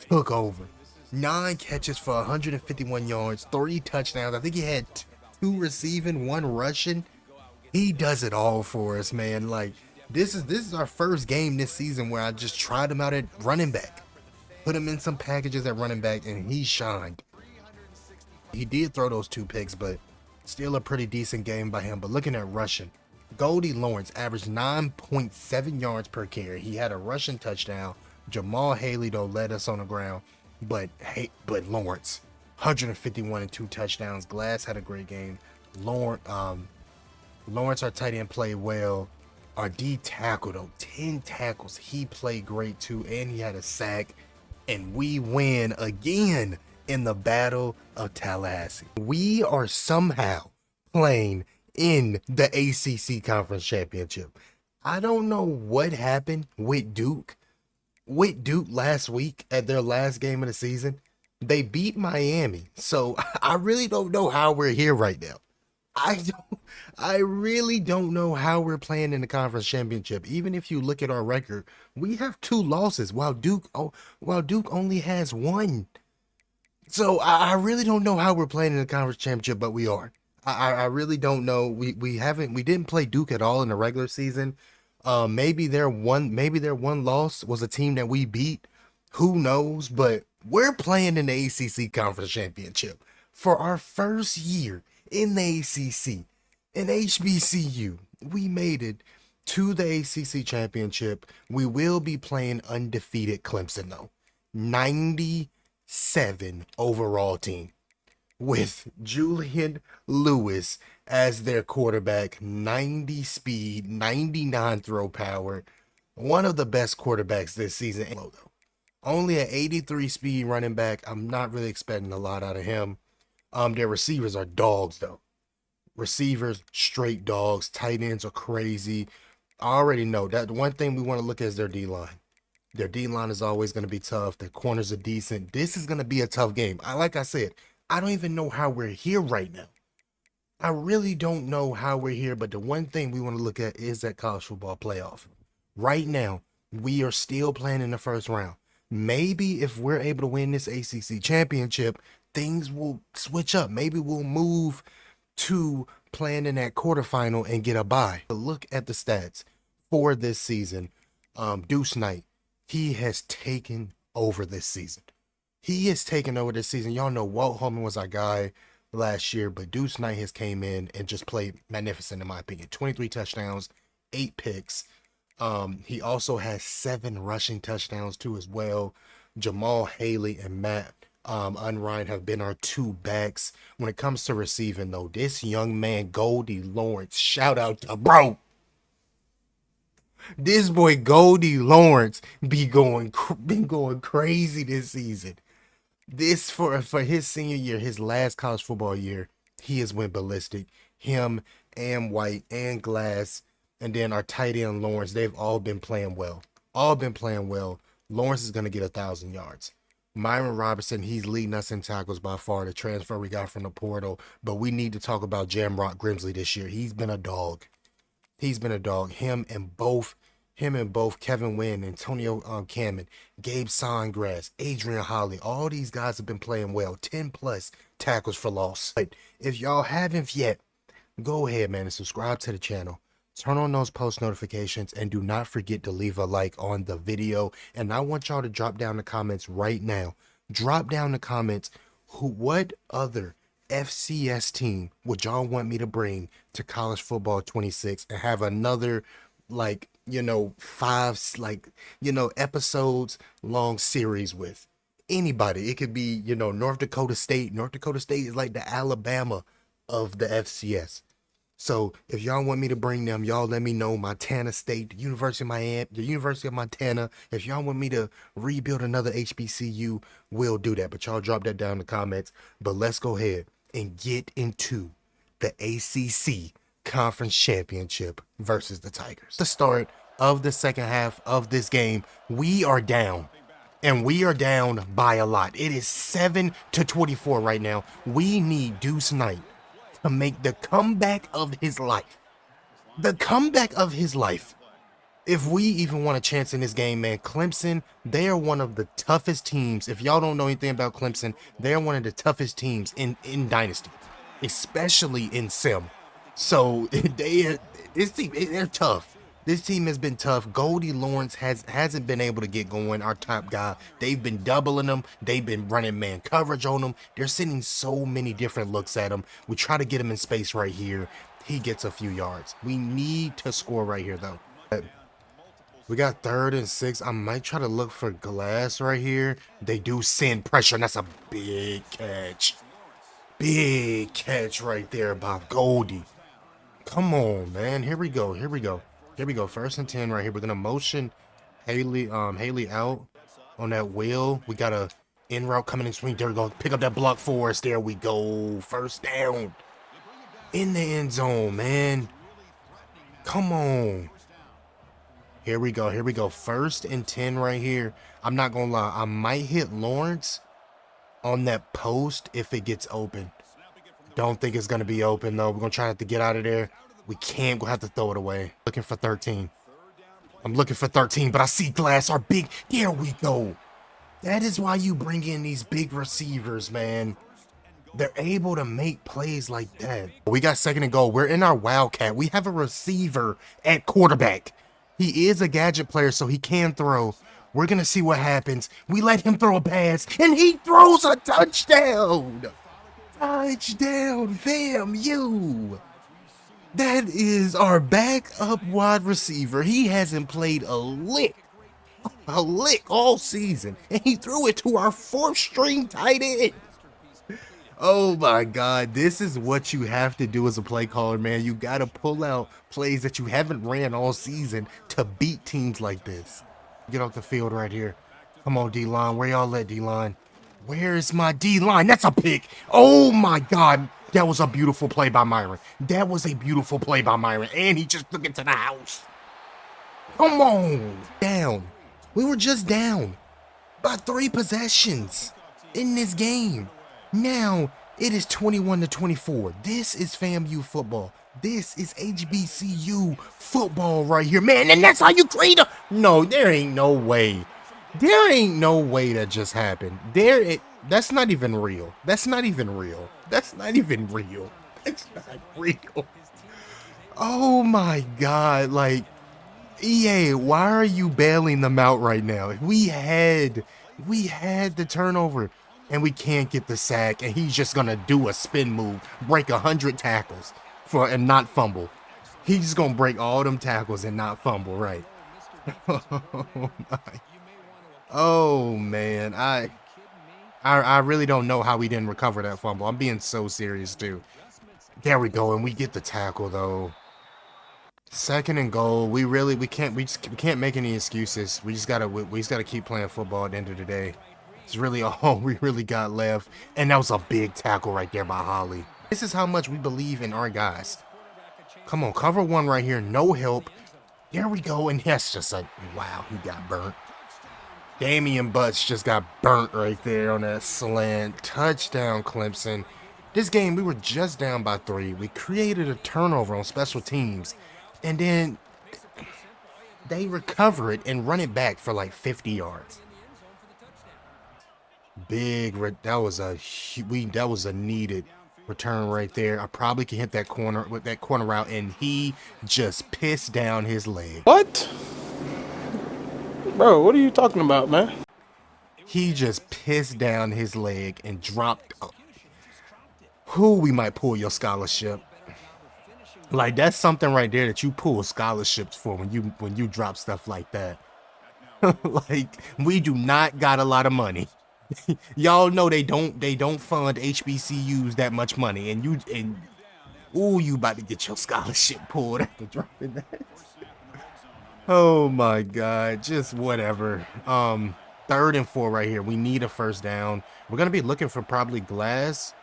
took over. 9 catches for 151 yards, 3 touchdowns. I think he had 2 receiving, 1 rushing. He does it all for us, man. Like, this is our first game this season where I just tried him out at running back. Put him in some packages at running back, and he shined. He did throw those 2 picks, but still a pretty decent game by him. But looking at rushing, Goldie Lawrence averaged 9.7 yards per carry. He had a rushing touchdown. Jamal Haley, though, led us on the ground. But Lawrence, 151 and 2 touchdowns. Glass had a great game. Lawrence, our tight end, played well. Our D tackle, though, 10 tackles. He played great, too, and he had a sack. And we win again in the Battle of Tallahassee. We are somehow playing in the ACC Conference Championship. I don't know what happened with Duke. Last week at their last game of the season. They beat Miami. So I really don't know how we're here right now. I really don't know how we're playing in the conference championship. Even if you look at our record, we have 2 losses while Duke only has 1. So I really don't know how we're playing in the conference championship, but we are. I really don't know. We didn't play Duke at all in the regular season. Maybe their one loss was a team that we beat. Who knows? But we're playing in the ACC Conference Championship for our first year in the ACC. In HBCU, we made it to the ACC Championship. We will be playing undefeated Clemson, though. 97 overall team with Julian Lewis as their quarterback. 90 speed, 99 throw power. One of the best quarterbacks this season. Only an 83 speed running back. I'm not really expecting a lot out of him. Their receivers are dogs, though. Receivers, straight dogs. Tight ends are crazy. I already know that one thing we want to look at is their D-line. Their D-line is always going to be tough. Their corners are decent. This is going to be a tough game. Like I said, I don't even know how we're here right now. I really don't know how we're here, but the one thing we want to look at is that college football playoff. Right now, we are still playing in the first round. Maybe if we're able to win this ACC championship, things will switch up. Maybe we'll move to playing in that quarterfinal and get a bye. Look at the stats for this season. Deuce Knight, he has taken over this season. Y'all know Walt Holman was our guy last year, but Deuce Knight has came in and just played magnificent in my opinion. 23 touchdowns, 8 picks. He also has 7 rushing touchdowns too as well. Jamal Haley and Matt Unrein have been our 2 backs. When it comes to receiving, though, this young man, Goldie Lawrence, shout out to bro. This boy Goldie Lawrence been going crazy this season. This for his senior year, his last college football year, he has went ballistic. Him and White and Glass, and then our tight end Lawrence, they've all been playing well. Lawrence is going to get 1,000 yards. Myron Robertson, he's leading us in tackles by far, the transfer we got from the portal. But we need to talk about Jamrock Grimsley this year. He's been a dog. Him and both Kevin Wynn, Antonio Cameron, Gabe Songrass, Adrian Holly, all these guys have been playing well. 10 plus tackles for loss. But if y'all haven't yet, go ahead, man, and subscribe to the channel. Turn on those post notifications and do not forget to leave a like on the video. And I want y'all to drop down the comments right now. Drop down the comments what other FCS team would y'all want me to bring to college football 26 and have another, like, you know, 5 like, you know, episodes long series with anybody. It could be, you know, North Dakota State. North Dakota State is like the Alabama of the FCS. So if y'all want me to bring them, y'all let me know. Montana State, the University of Miami, the University of Montana. If y'all want me to rebuild another HBCU, we'll do that. But y'all drop that down in the comments. But let's go ahead and get into the ACC Conference Championship versus the Tigers. The start of the second half of this game, we are down. And we are down by a lot. It is 7-24 right now. We need Deuce Knight to make the comeback of his life. The comeback of his life. If we even want a chance in this game, man, Clemson, they are one of the toughest teams. If y'all don't know anything about Clemson, they're one of the toughest teams in Dynasty, especially in Sim. So they're tough. This team has been tough. Goldie Lawrence hasn't been able to get going, our top guy. They've been doubling him. They've been running man coverage on him. They're sending so many different looks at him. We try to get him in space right here. He gets a few yards. We need to score right here, though. We got 3rd and 6. I might try to look for Glass right here. They do send pressure, and that's a big catch. Big catch right there by Goldie. Come on, man. Here we go. Here we go. Here we go. 1st and 10 right here. We're gonna motion Haley out on that wheel. We got a in route coming in swing. There we go. Pick up that block for us. There we go. 1st down in the end zone, man. Come on. Here we go. Here we go. 1st and 10 right here. I'm not gonna lie. I might hit Lawrence on that post if it gets open. Don't think it's gonna be open though. We're gonna try to get out of there. We can't. We'll have to throw it away. Looking for 13. I'm looking for 13, but I see Glass, our big. There we go. That is why you bring in these big receivers, man. They're able to make plays like that. We got 2nd and goal. We're in our Wildcat. We have a receiver at quarterback. He is a gadget player, so he can throw. We're going to see what happens. We let him throw a pass, and he throws a touchdown. Touchdown, FAMU. That is our backup wide receiver. He hasn't played a lick all season. And he threw it to our 4th string tight end. Oh my God. This is what you have to do as a play caller, man. You got to pull out plays that you haven't ran all season to beat teams like this. Get off the field right here. Come on, D-line. Where y'all at, D-line? Where is my D-line? That's a pick. Oh my God. That was a beautiful play by Myron. That was a beautiful play by Myron. And he just took it to the house. Come on. Down. We were just down by 3 possessions in this game. Now it is 21-24. This is FAMU football. This is HBCU football right here, man. And that's how you create a... No, there ain't no way. There ain't no way that just happened. That's not even real. That's not even real. That's not even real. That's not real. Oh my God. Like, EA, why are you bailing them out right now? We had the turnover and we can't get the sack, and he's just gonna do a spin move, break 100 tackles and not fumble. He's just gonna break all them tackles and not fumble, right? Oh my. Oh man, I really don't know how we didn't recover that fumble. I'm being so serious too. There we go, and we get the tackle though. 2nd and goal. We can't make any excuses. We just gotta keep playing football at the end of the day. It's really all we really got left, and that was a big tackle right there by Holly. This is how much we believe in our guys. Come on, cover 1 right here. No help. There we go, and that's just like, wow, he got burnt. Damian Butts just got burnt right there on that slant. Touchdown, Clemson. This game, we were just down by 3. We created a turnover on special teams, and then they recover it and run it back for like 50 yards. That was a needed Return right there. I probably can hit that corner with that corner route, and he just pissed down his leg. What? Bro, what are you talking about, man? He just pissed down his leg and dropped. Who we might pull your scholarship. Like, that's something right there that you pull scholarships for when you drop stuff like that. Like, we do not got a lot of money. Y'all know they don't fund HBCUs that much money, and you about to get your scholarship pulled after dropping that. Oh my God, just whatever. 3rd and 4 right here. We need a first down. We're gonna be looking for probably Glass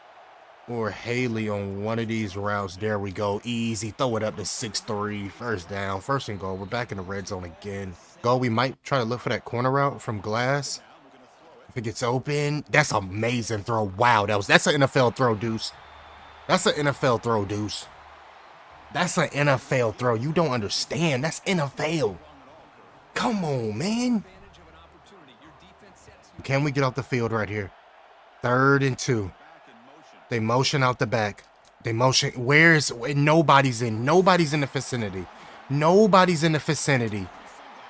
or Haley on one of these routes. There we go. Easy. Throw it up to 6-3. First down. 1st and goal. We're back in the red zone again. Go. We might try to look for that corner route from Glass. If it gets open. That's an amazing throw. Wow. That's an NFL throw, Deuce. That's an NFL throw, Deuce. That's an NFL throw. You don't understand. That's NFL. Come on, man. Can we get off the field right here? 3rd and 2. They motion out the back. They motion. Nobody's in the vicinity. Nobody's in the vicinity.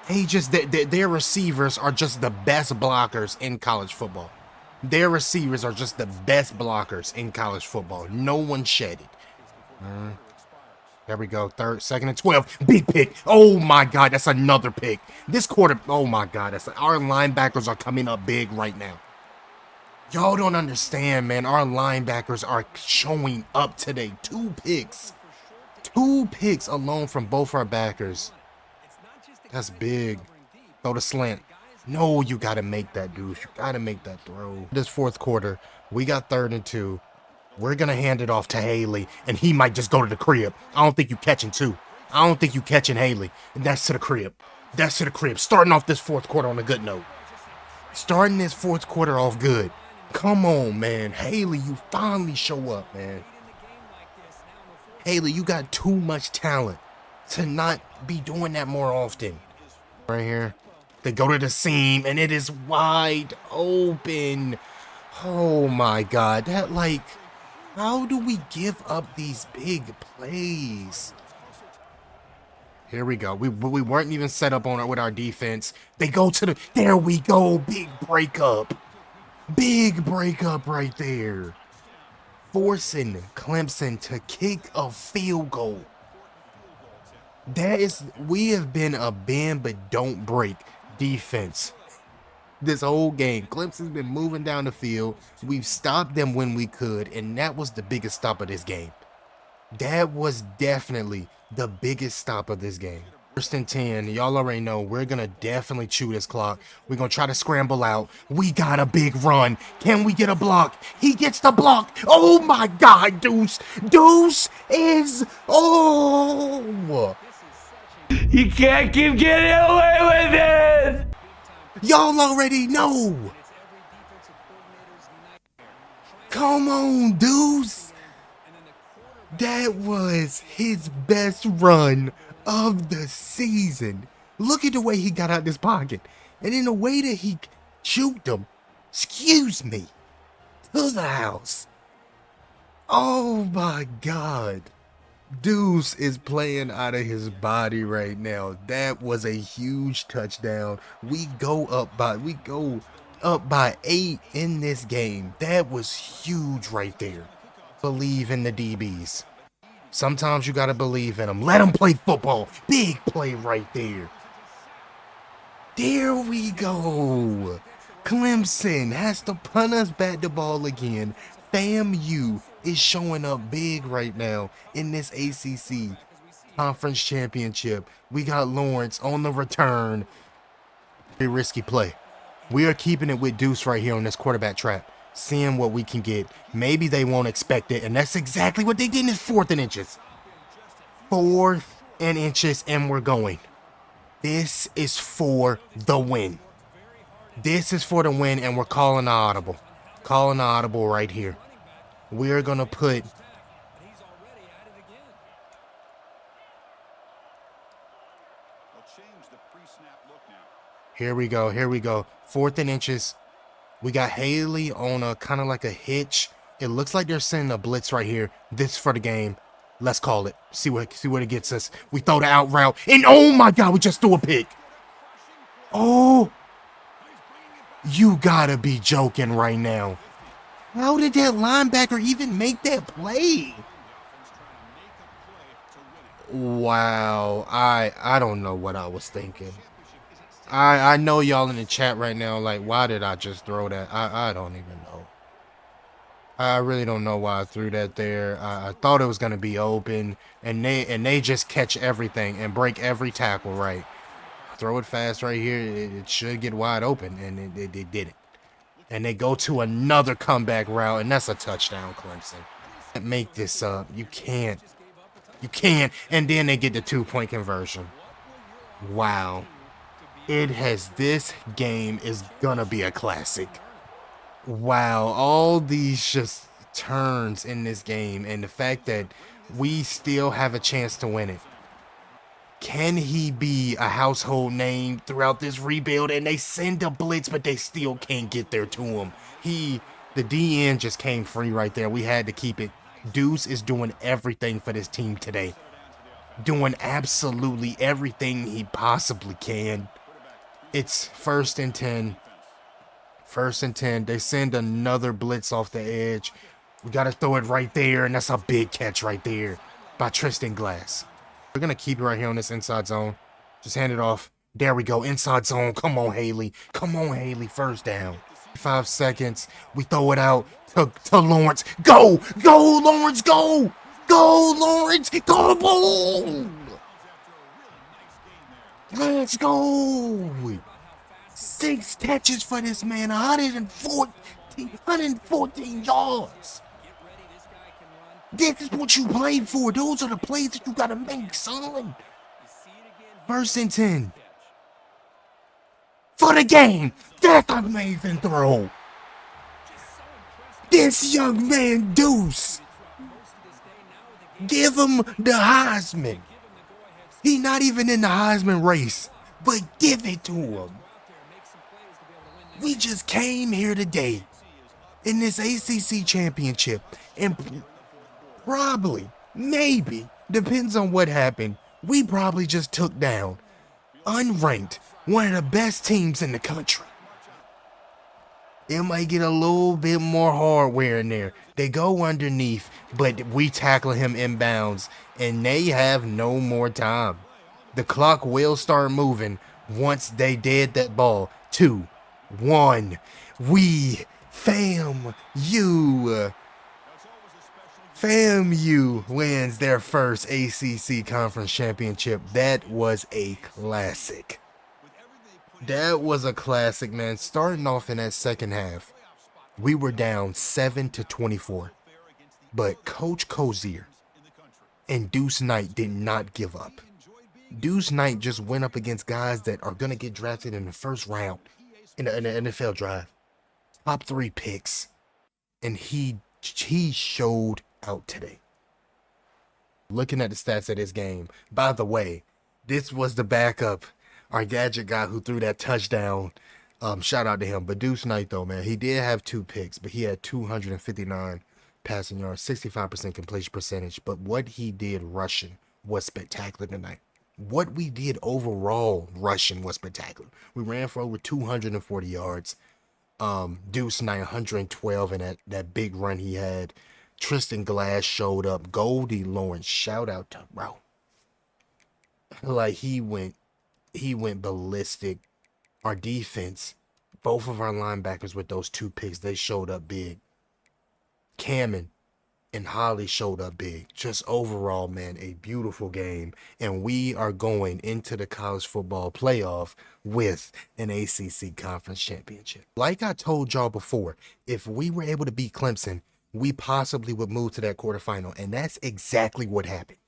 Their receivers are just the best blockers in college football. Their receivers are just the best blockers in college football. No one shedded. There we go. 2nd and 12. Big pick. Oh my God, that's another pick. This quarter. Oh my God, our linebackers are coming up big right now. Y'all don't understand, man. Our linebackers are showing up today. 2 picks. 2 picks alone from both our backers. That's big. Throw the slant. No, you got to make that, dude. You got to make that throw. This 4th quarter, we got 3rd and 2. We're going to hand it off to Haley, and he might just go to the crib. I don't think you catching 2. I don't think you catching Haley. And that's to the crib. That's to the crib. Starting off this 4th quarter on a good note. Starting this 4th quarter off good. Come on, man. Haley, you finally show up, man. Haley, you got too much talent to not be doing that more often. Right here. They go to the seam, and it is wide open. Oh, my God. How do we give up these big plays? Here we go. We weren't even set up with our defense. They go to the... There we go. Big breakup. Big breakup right there. Forcing Clemson to kick a field goal. We have been a bend but don't break defense this whole game. Clemson's been moving down the field. We've stopped them when we could, and that was the biggest stop of this game. That was definitely the biggest stop of this game. 1st and 10, y'all already know we're going to definitely chew this clock. We're going to try to scramble out. We got a big run. Can we get a block? He gets the block. Oh, my God, Deuce. Deuce is... Oh! You can't keep getting away with it! Y'all already know. Come on, Deuce. That was his best run of the season. Look at the way he got out this pocket. And in the way that he juked him. Excuse me. To the house. Oh my God. Deuce is playing out of his body right now. That was a huge touchdown. We go up by 8 in this game. That was huge right there. Believe in the DBs. Sometimes you gotta believe in them. Let them play football. Big play right there. There we go. Clemson has to punt us back the ball again. FAMU is showing up big right now in this ACC Conference Championship. We got Lawrence on the return. Very risky play. We are keeping it with Deuce right here on this quarterback trap. Seeing what we can get. Maybe they won't expect it, and that's exactly what they did in this 4th and inches. 4th and inches, and we're going. This is for the win. This is for the win, and we're calling an audible. Calling an audible right here. We're going to put... Here we go. 4th and inches. We got Haley on a kind of like a hitch. It looks like they're sending a blitz right here. This for the game. Let's call it. See what it gets us. We throw the out route. And oh my God, we just threw a pick. Oh. You gotta be joking right now. How did that linebacker even make that play? Wow. I don't know what I was thinking. I know y'all in the chat right now like, why did I just throw that? I don't even know. I really don't know why I threw that there. I thought it was going to be open, and they just catch everything and break every tackle right. Throw it fast right here. It should get wide open, and it did it. And they go to another comeback route, and that's a touchdown, Clemson. Can't make this up. You can't. You can't. And then they get the 2-point conversion. Wow. This game is going to be a classic. Wow, all these just turns in this game and the fact that we still have a chance to win it. Can he be a household name throughout this rebuild? And they send a blitz, but they still can't get there to him. The DN just came free right there. We had to keep it. Deuce is doing everything for this team today. Doing absolutely everything he possibly can. It's 1st and 10. 1st and 10. They send another blitz off the edge. We got to throw it right there, and that's a big catch right there by Tristan Glass. We're going to keep it right here on this inside zone. Just hand it off. There we go. Inside zone. Come on, Haley. Come on, Haley. 1st down. 5 seconds. We throw it out to Lawrence. Go! Go, Lawrence! Go! Go, Lawrence! Go, boom! Let's go! 6 catches for this man, 114 yards. This is what you played for. Those are the plays that you gotta make, son. 1st and 10. For the game. That's an amazing throw. This young man, Deuce. Give him the Heisman. He's not even in the Heisman race, but give it to him. We just came here today in this ACC championship and probably, maybe, depends on what happened, we probably just took down, unranked, one of the best teams in the country. It might get a little bit more hardware in there. They go underneath, but we tackle him inbounds, and they have no more time. The clock will start moving once they dead that ball. 2, 1. We FAMU. FAMU wins their first ACC conference championship. That was a classic. That was a classic, man. Starting off in that second half, we were down 7-24. But Coach Cozier and Deuce Knight did not give up. Deuce Knight just went up against guys that are going to get drafted in the 1st round in the NFL draft. Top 3 picks. And he showed out today. Looking at the stats of this game, by the way, this was the backup. Our gadget guy who threw that touchdown, shout out to him. But Deuce Knight, though, man, he did have 2 picks, but he had 259 passing yards, 65% completion percentage. But what he did rushing was spectacular tonight. What we did overall rushing was spectacular. We ran for over 240 yards. Deuce Knight 112 in that big run he had. Tristan Glass showed up. Goldie Lawrence, shout out to bro. Like he went ballistic. Our defense, both of our linebackers with those 2 picks, they showed up big. Cameron and Holly showed up big. Just overall, man, a beautiful game. And we are going into the college football playoff with an ACC conference championship. Like I told y'all before, if we were able to beat Clemson, we possibly would move to that quarterfinal. And that's exactly what happened.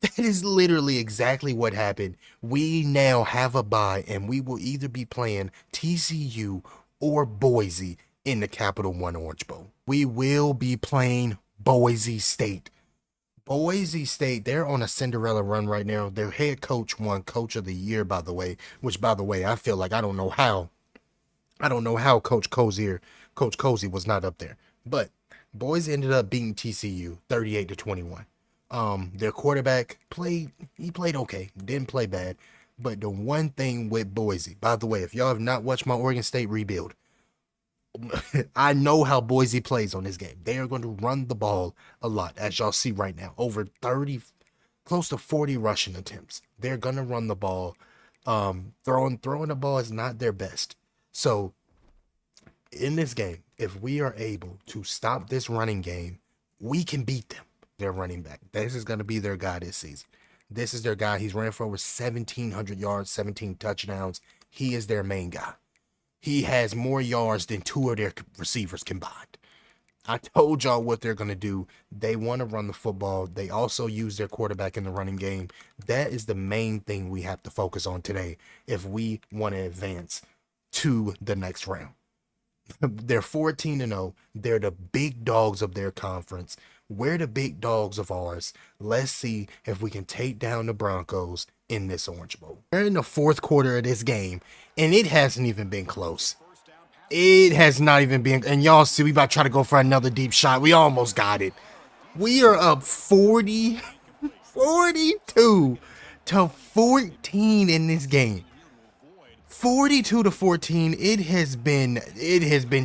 That is literally exactly what happened. We now have a bye, and we will either be playing TCU or Boise in the Capital One Orange Bowl. We will be playing Boise State. Boise State, they're on a Cinderella run right now. Their head coach won Coach of the Year, by the way, which, by the way, I feel like I don't know how Coach Cozy was not up there. But Boys ended up beating TCU 38-21. Their quarterback played okay, didn't play bad. But the one thing with Boise, by the way, if y'all have not watched my Oregon State rebuild, I know how Boise plays on this game. They are going to run the ball a lot, as y'all see right now. Over 30, close to 40 rushing attempts. They're going to run the ball. Throwing the ball is not their best. So in this game, if we are able to stop this running game, we can beat them. Their running back. This is going to be their guy this season. This is their guy. He's ran for over 1,700 yards, 17 touchdowns. He is their main guy. He has more yards than two of their receivers combined. I told y'all what they're going to do. They want to run the football. They also use their quarterback in the running game. That is the main thing we have to focus on today if we want to advance to the next round. They're 14-0. They're the big dogs of their conference. We're the big dogs of ours. Let's see if we can take down the Broncos in this Orange Bowl. We're in the fourth quarter of this game, and it hasn't even been close. It has not even been. And y'all see, we about to try to go for another deep shot. We almost got it. We are up 42 to 14 in this game. 42-14. It has been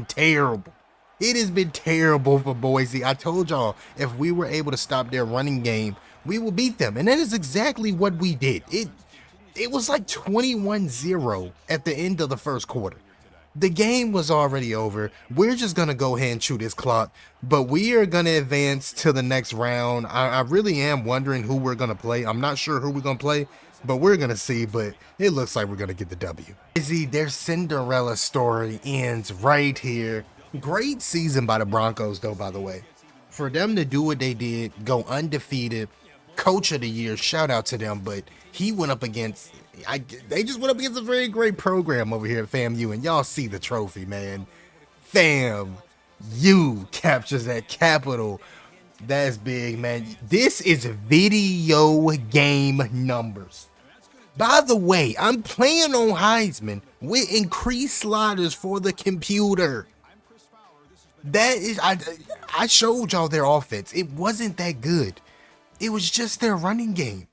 terrible. It has been terrible for Boise. I told y'all if we were able to stop their running game, we will beat them. And that is exactly what we did. It was like 21-0 at the end of the first quarter. The game was already over. We're just going to go ahead and chew this clock, but we are going to advance to the next round. I really am wondering who we're going to play. I'm not sure who we're going to play, but we're going to see, but it looks like we're going to get the W. Their Cinderella story ends right here. Great season by the Broncos, though, by the way. For them to do what they did, go undefeated, coach of the year, shout out to them, but he went up against, they just went up against a very great program over here at FAMU, and y'all see the trophy, man. FAMU captures that capital. That's big, man. This is video game numbers. By the way, I'm playing on Heisman with increased sliders for the computer. That is, I showed y'all their offense. It wasn't that good. It was just their running game.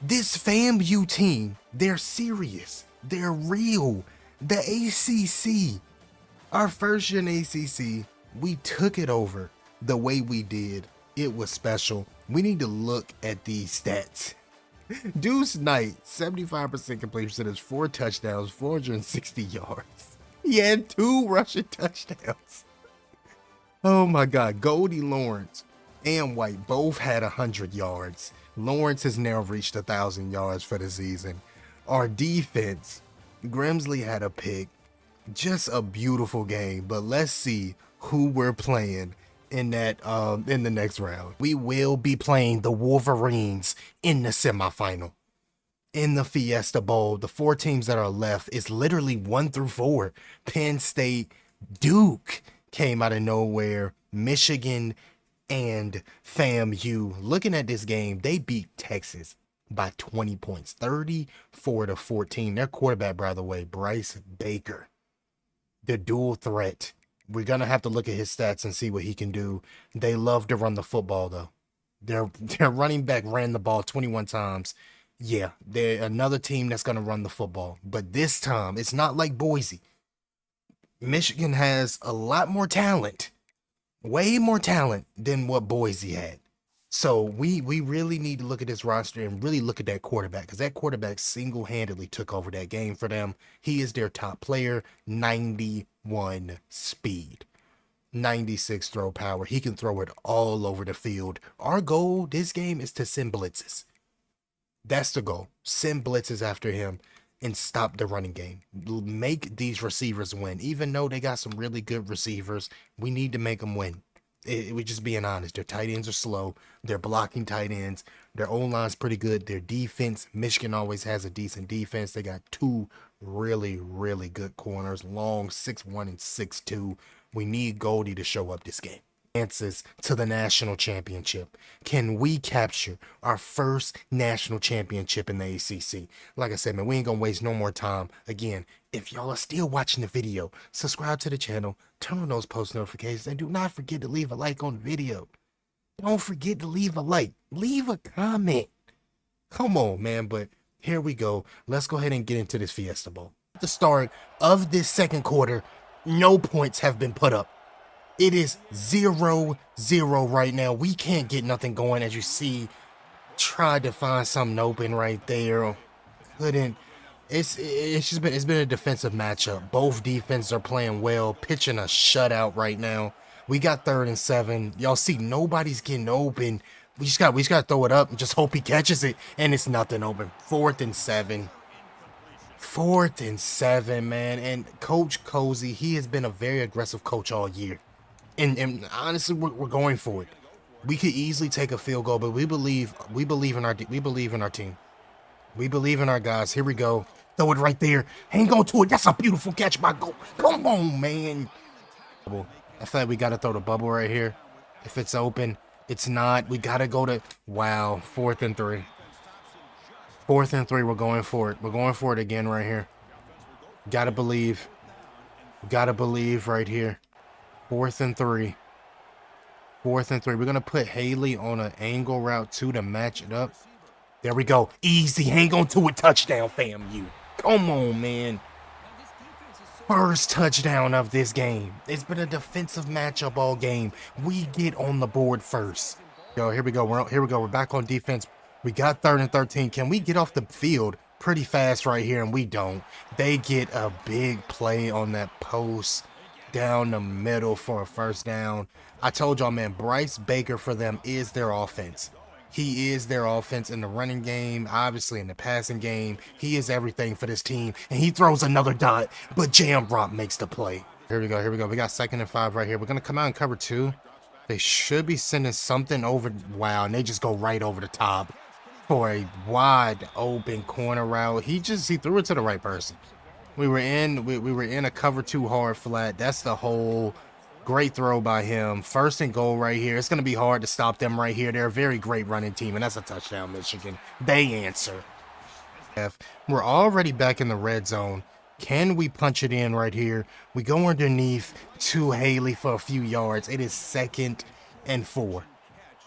This FAMU team, they're serious. They're real. The ACC, our first year in ACC, we took it over the way we did. It was special. We need to look at these stats. Deuce Knight, 75% completion percentage, 4 touchdowns, 460 yards. He had 2 rushing touchdowns. Oh my God. Goldie Lawrence and White both had 100 yards. Lawrence has now reached 1,000 yards for the season. Our defense, Grimsley had a pick. Just a beautiful game. But let's see who we're playing in that in the next round. We will be playing the Wolverines in the semifinal. In the Fiesta Bowl, the 4 teams that are left is literally 1 through 4. Penn State, Duke came out of nowhere, Michigan, and FAMU. Looking at this game, they beat Texas by 20 points, 34-14. Their quarterback, by the way, Bryce Baker, the dual threat. We're going to have to look at his stats and see what he can do. They love to run the football, though. Their running back ran the ball 21 times. Yeah, they're another team that's going to run the football. But this time, it's not like Boise. Michigan has a lot more talent. Way more talent than what Boise had. So we really need to look at this roster and really look at that quarterback, because that quarterback single-handedly took over that game for them. He is their top player, 91 speed, 96 throw power. He can throw it all over the field. Our goal this game is to send blitzes. That's the goal. Send blitzes after him and stop the running game. Make these receivers win. Even though they got some really good receivers, we need to make them win. We're just being honest. Their tight ends are slow. They're blocking tight ends. Their O-line's pretty good. Their defense, Michigan always has a decent defense. They got 2 really, really good corners. Long, 6'1" and 6'2". We need Goldie to show up this game. chances to the national championship. Can we capture our first national championship in the ACC? Like I said, man, we ain't gonna waste no more time. Again, if y'all are still watching the video, subscribe to the channel, turn on those post notifications, and do not forget to leave a like on the video. Don't forget to leave a like. Leave a comment. Come on, man. But here we go. Let's go ahead and get into this Fiesta Bowl. At the start of this second quarter, no points have been put up. It is 0-0 right now. We can't get nothing going, as you see. Tried to find something open right there. Couldn't. It's been a defensive matchup. Both defenses are playing well, pitching a shutout right now. We got 3rd and 7. Y'all see nobody's getting open. We just got to throw it up and just hope he catches it, and it's nothing open. 4th and 7. 4th and 7, man. And Coach Cozy, he has been a very aggressive coach all year. And honestly, we're going for it. We could easily take a field goal, but we believe in our team. We believe in our guys. Here we go. Throw it right there. Hang on to it. That's a beautiful catch by Gold. Come on, man. I feel like we got to throw the bubble right here. If it's open, it's not. We got to go to, wow, 4th and 3. 4th and 3, we're going for it. We're going for it again right here. Got to believe. Got to believe right here. 4th and 3. 4th and 3. We're going to put Haley on an angle route too to match it up. There we go. Easy. Hang on to it. Touchdown, FAMU. Come on, man. First touchdown of this game. It's been a defensive matchup all game. We get on the board first. Yo, here we go. Here we go. We're back on defense. We got 3rd and 13. Can we get off the field pretty fast right here? And we don't. They get a big play on that post down the middle for a first down. I told y'all, man, Bryce Baker for them is their offense. He is their offense in the running game, obviously in the passing game. He is everything for this team. And he throws another dot, but Jamrock makes the play. Here we go. Here we go. We got 2nd and 5 right here. We're going to come out and cover 2. They should be sending something over. Wow, and they just go right over the top for a wide open corner route. He threw it to the right person. We were in a cover 2 hard flat. That's the whole. Great throw by him. 1st and goal right here. It's going to be hard to stop them right here. They're a very great running team, and that's a touchdown, Michigan. They answer. We're already back in the red zone. Can we punch it in right here? We go underneath to Haley for a few yards. It is 2nd and 4.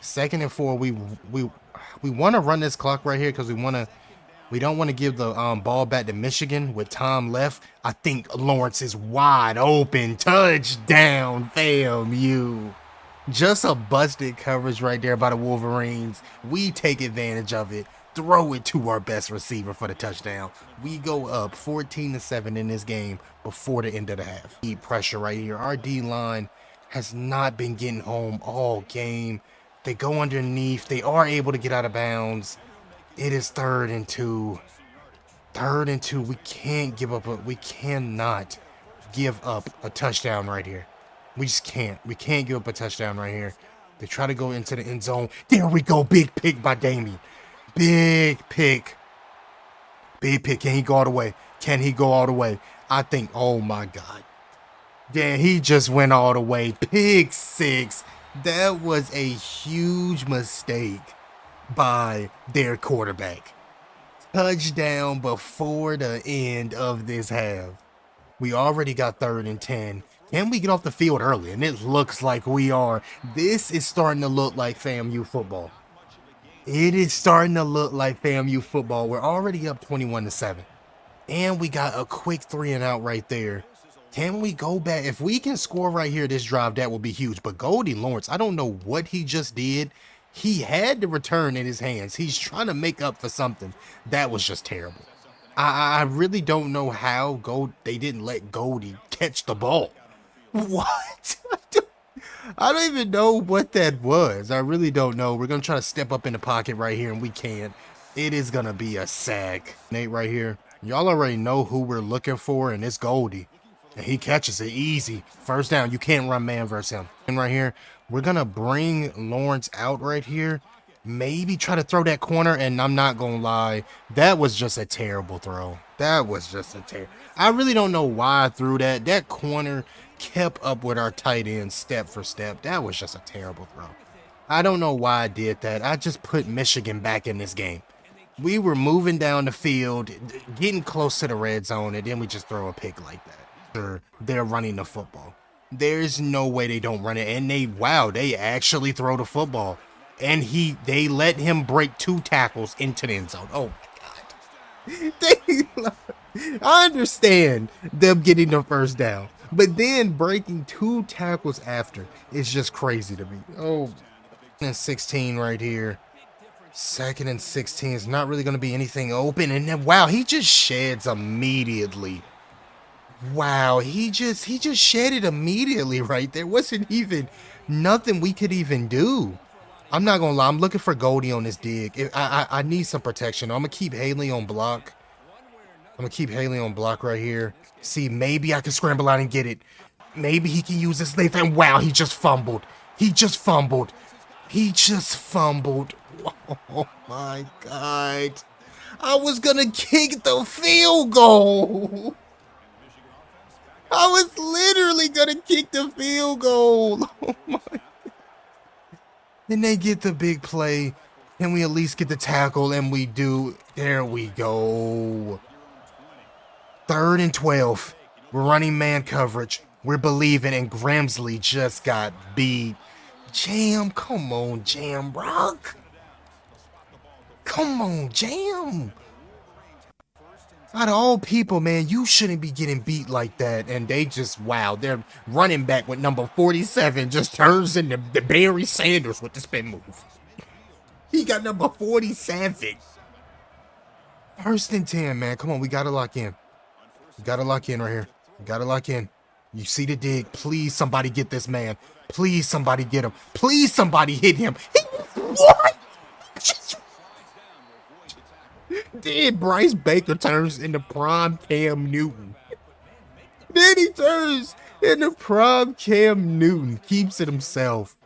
2nd and 4. We want to run this clock right here because we don't want to give the ball back to Michigan with time left. I think Lawrence is wide open. Touchdown, FAMU. Just a busted coverage right there by the Wolverines. We take advantage of it. Throw it to our best receiver for the touchdown. We go up 14-7 in this game before the end of the half. Deep pressure right here. Our D-line has not been getting home all game. They go underneath. They are able to get out of bounds. It is 3rd and 2. 3rd and 2. We can't give up. We cannot give up a touchdown right here. We just can't. We can't give up a touchdown right here. They try to go into the end zone. There we go. Big pick by Damien. Big pick. Big pick. Can he go all the way? Can he go all the way? I think. Oh my God. Yeah, he just went all the way. Pick 6. That was a huge mistake by their quarterback. Touchdown before the end of this half. We already got 3rd and 10. Can we get off the field early? And it looks like we are. This is starting to look like FAMU football. It is starting to look like FAMU football. We're already up 21-7. And we got a quick 3 and out right there. Can we go back? If we can score right here this drive, that will be huge. But Goldie Lawrence, I don't know what he just did. He had the return in his hands. He's trying to make up for something. That was just terrible. I really don't know how they didn't let Goldie catch the ball. What? I don't even know what that was. I really don't know. We're going to try to step up in the pocket right here, and we can't. It is going to be a sack. Nate right here. Y'all already know who we're looking for, and it's Goldie. And he catches it easy. 1st down. You can't run man versus him. And right here, we're going to bring Lawrence out right here. Maybe try to throw that corner, and I'm not going to lie. That was just a terrible throw. That was just a terrible. I really don't know why I threw that. That corner kept up with our tight end step for step. That was just a terrible throw. I don't know why I did that. I just put Michigan back in this game. We were moving down the field, getting close to the red zone, and then we just throw a pick like that. They're running the football. There's no way they don't run it. And they actually throw the football. And they let him break 2 tackles into the end zone. Oh my God. I understand them getting the first down, but then breaking 2 tackles after is just crazy to me. Oh, and 16 right here. 2nd and 16 is not really going to be anything open. And then, wow, he just sheds immediately. Wow, he just shedded immediately right there. Wasn't even nothing we could even do. I'm not going to lie. I'm looking for Goldie on this dig. I need some protection. I'm going to keep Haley on block. Right here. See, maybe I can scramble out and get it. Maybe he can use this length. And wow, he just fumbled. Oh my God. I was gonna kick the field goal. I was literally gonna kick the field goal. Oh my God. Then they get the big play. Can we at least get the tackle? And we do. There we go. 3rd and 12. We're running man coverage. We're believing, and Gramsley just got beat. Jam, come on, Jam Rock. Come on, Jam. Out of all people, man, you shouldn't be getting beat like that. And they just, wow, their running back with number 47 just turns into the Barry Sanders with the spin move. He got number 47. 1st and 10, man. Come on, we got to lock in. We got to lock in right here. We got to lock in. You see the dig. Please, somebody get this man. Please, somebody get him. Please, somebody hit him. What? Then Bryce Baker turns into prime Cam Newton. Then he turns into prime Cam Newton. Keeps it himself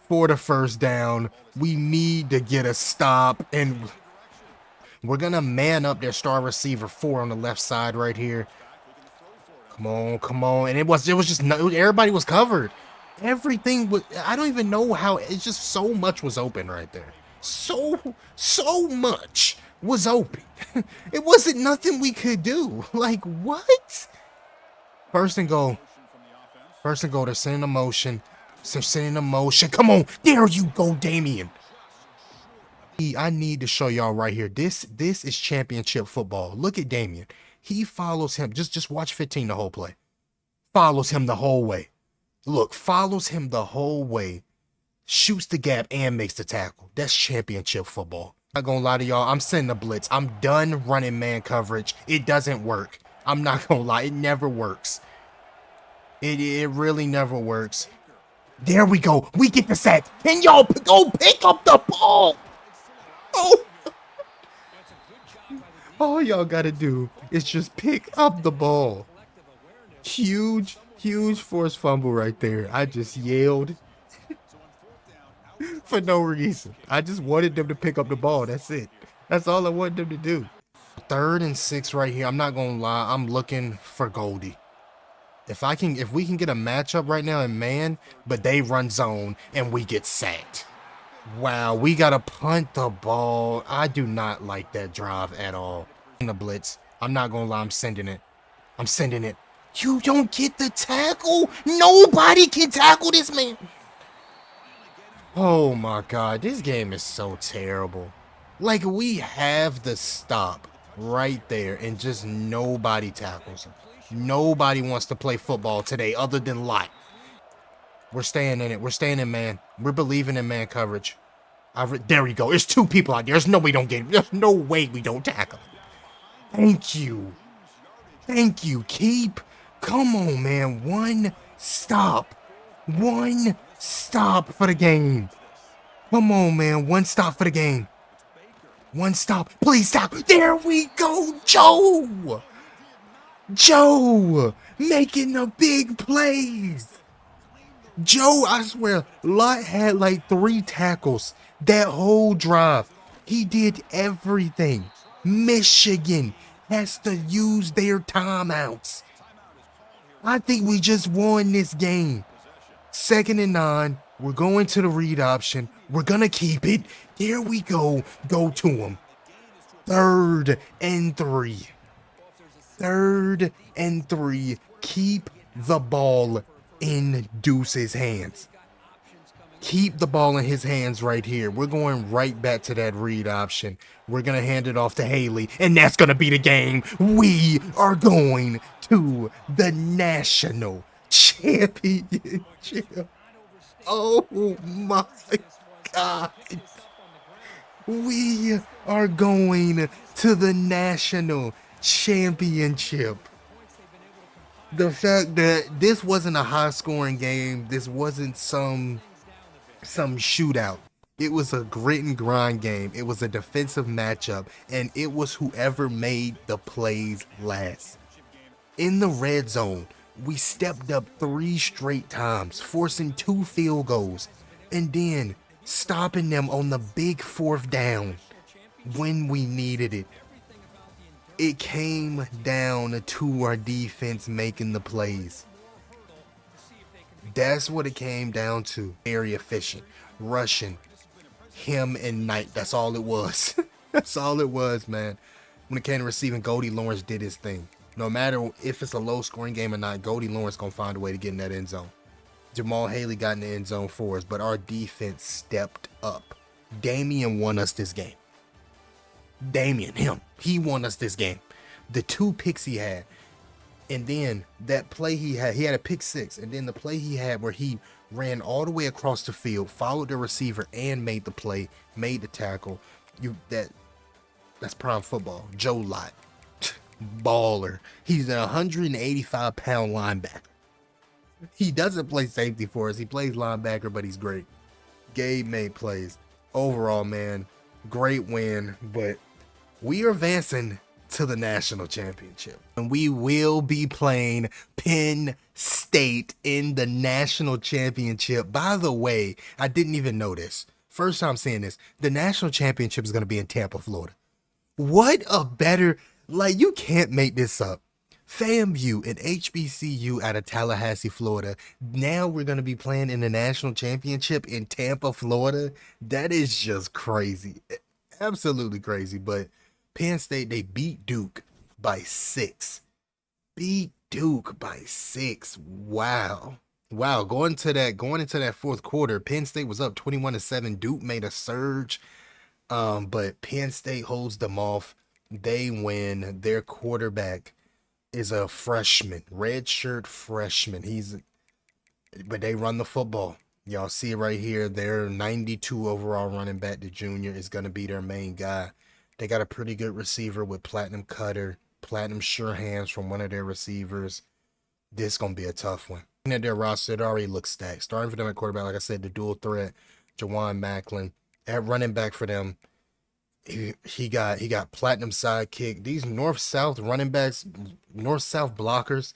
for the 1st down. We need to get a stop. And we're going to man up their star receiver 4 on the left side right here. Come on. And it was just, everybody was covered. Everything was, I don't even know how, it's just so much was open right there. So much was open. It wasn't nothing we could do. Like, what? 1st and goal. They're sending a motion. Come on. There you go, Damian. I need to show y'all right here. This is championship football. Look at Damian. He follows him. Just watch 15 the whole play. Follows him the whole way. Look, follows him the whole way. Shoots the gap and makes the tackle. That's championship football. I'm not gonna lie to y'all. I'm sending a blitz. I'm done running man coverage. It doesn't work. I'm not gonna lie. It never works. It really never works. There we go. We get the sack. Can y'all go pick up the ball? Oh. All y'all gotta do is just pick up the ball. Huge forced fumble right there. I just yelled for no reason. I just wanted them to pick up the ball. That's it. That's all I wanted them to do. 3rd and 6 right here. I'm not gonna lie. I'm looking for Goldie. If we can get a matchup right now in man, but they run zone and we get sacked. Wow, we gotta punt the ball. I do not like that drive at all. In the blitz. I'm not gonna lie. I'm sending it. You don't get the tackle? Nobody can tackle this man. Oh my God, this game is so terrible. Like, we have the stop right there and just nobody tackles him. Nobody wants to play football today other than Lot. We're staying in it. We're staying in man. We're believing in man coverage. There we go. There's 2 people out there. There's no way we don't tackle him. Thank you. Come on, man. One stop for the game. Come on, man. One stop for the game. One stop. Please stop. There we go. Joe making the big plays. Joe, I swear, Lot had like 3 tackles that whole drive. He did everything. Michigan has to use their timeouts. I think we just won this game. 2nd and 9. We're going to the read option. We're going to keep it. There we go. Go to him. 3rd and 3. 3rd and 3. Keep the ball in Deuce's hands. Keep the ball in his hands right here. We're going right back to that read option. We're going to hand it off to Haley, and that's going to be the game. We are going to the national championship. Oh my God. We are going to the national championship. The fact that this wasn't a high-scoring game, this wasn't some shootout. It was a grit and grind game. It was a defensive matchup, and it was whoever made the plays last. In the red zone, we stepped up 3 straight times, forcing 2 field goals, and then stopping them on the big 4th down when we needed it. It came down to our defense making the plays. That's what it came down to. Very efficient. Rushing. Him and Knight. That's all it was. That's all it was, man. When it came to receiving, Goldie Lawrence did his thing. No matter if it's a low-scoring game or not, Goldie Lawrence going to find a way to get in that end zone. Jamal Haley got in the end zone for us, but our defense stepped up. Damian won us this game. He won us this game. The 2 picks he had. And then that play he had a pick 6. And then the play he had where he ran all the way across the field, followed the receiver, and made the play, made the tackle. That's prime football. Joe Lott. Baller. He's a 185-pound linebacker. He doesn't play safety for us. He plays linebacker, but he's great. Gabe made plays. Overall, man, great win. But we are advancing to the national championship, and we will be playing Penn State in the national championship. By the way, I didn't even know this. First time seeing this. The national championship is going to be in Tampa, Florida. What a better, you can't make this up. FAMU and HBCU out of Tallahassee, Florida. Now we're going to be playing in the national championship in Tampa, Florida. That is just crazy. Absolutely crazy. But Penn State, they beat Duke by 6. Beat Duke by 6. Wow. Going into that 4th quarter, Penn State was up 21-7. Duke made a surge. But Penn State holds them off. They win. Their quarterback is a freshman, redshirt freshman. But they run the football. Y'all see it right here. Their 92 overall running back, the junior, is going to be their main guy. They got a pretty good receiver with Platinum Cutter, Platinum Sure Hands from one of their receivers. This is going to be a tough one. Looking at their roster, it already looks stacked. Starting for them at quarterback, like I said, the dual threat, Jawan Macklin. At running back for them, he got Platinum Sidekick. These North-South running backs, North-South blockers,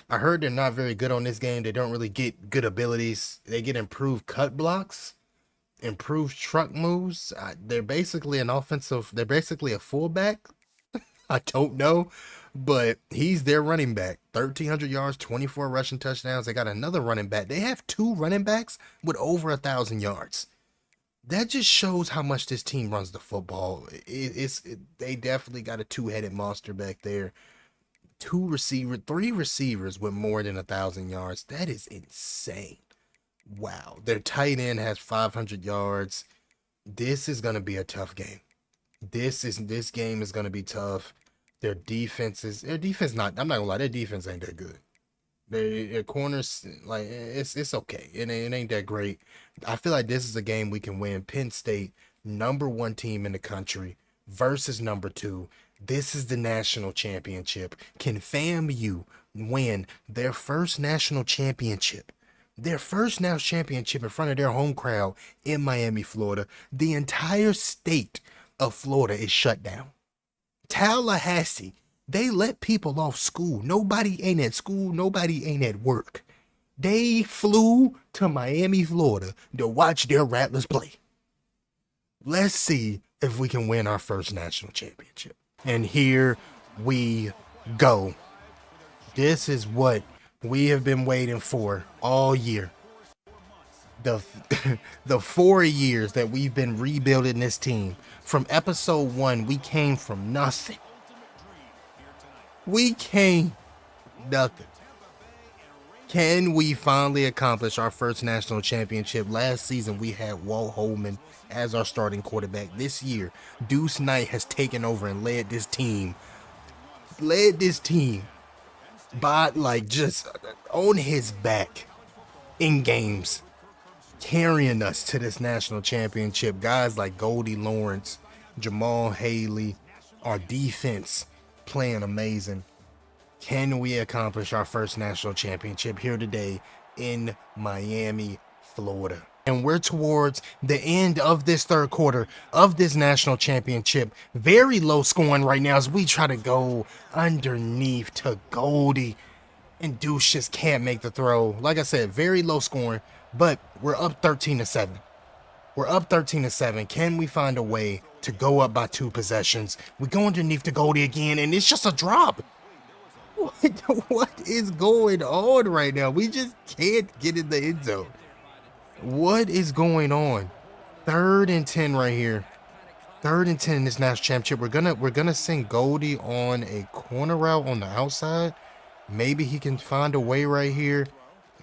I heard they're not very good on this game. They don't really get good abilities. They get improved cut blocks, improved truck moves. They're basically they're basically a fullback. I don't know, but he's their running back. 1,300 yards, 24 rushing touchdowns. They got another running back. They have 2 running backs with over 1,000 yards. That just shows how much this team runs the football. They definitely got a 2-headed monster back there. 3 receivers with more than 1,000 yards. That is insane. Wow. Their tight end has 500 yards. This is going to be a tough game. This game is going to be tough. I'm not going to lie, their defense ain't that good. Their corners, it's okay. It ain't that great. I feel like this is a game we can win. Penn State, #1 team in the country versus #2. This is the national championship. Can FAMU win their first national championship? Their first national championship in front of their home crowd in Miami, Florida. The entire state of Florida is shut down. Tallahassee, they let people off school. Nobody ain't at school. Nobody ain't at work. They flew to Miami, Florida to watch their Rattlers play. Let's see if we can win our first national championship. And here we go. This is what we have been waiting for all year. The the 4 years that we've been rebuilding this team. From episode 1, we came from nothing. We came nothing. Can we finally accomplish our first national championship? Last season, we had Walt Holman as our starting quarterback. This year, Deuce Knight has taken over and led this team by, like, just on his back in games, carrying us to this national championship. Guys like Goldie Lawrence, Jamal Haley, our defense playing amazing. Can we accomplish our first national championship here today in Miami, Florida? And we're towards the end of this third quarter of this national championship. Very low scoring right now as we try to go underneath to Goldie. And Deuce just can't make the throw. Like I said, very low scoring, but we're up 13-7. We're up 13-7. Can we find a way to go up by 2 possessions? We go underneath to Goldie again, and it's just a drop. What is going on right now? We just can't get in the end zone. What is going on? 3rd and 10 right here. 3rd and 10 in this national championship. We're gonna send Goldie on a corner route on the outside. Maybe he can find a way right here.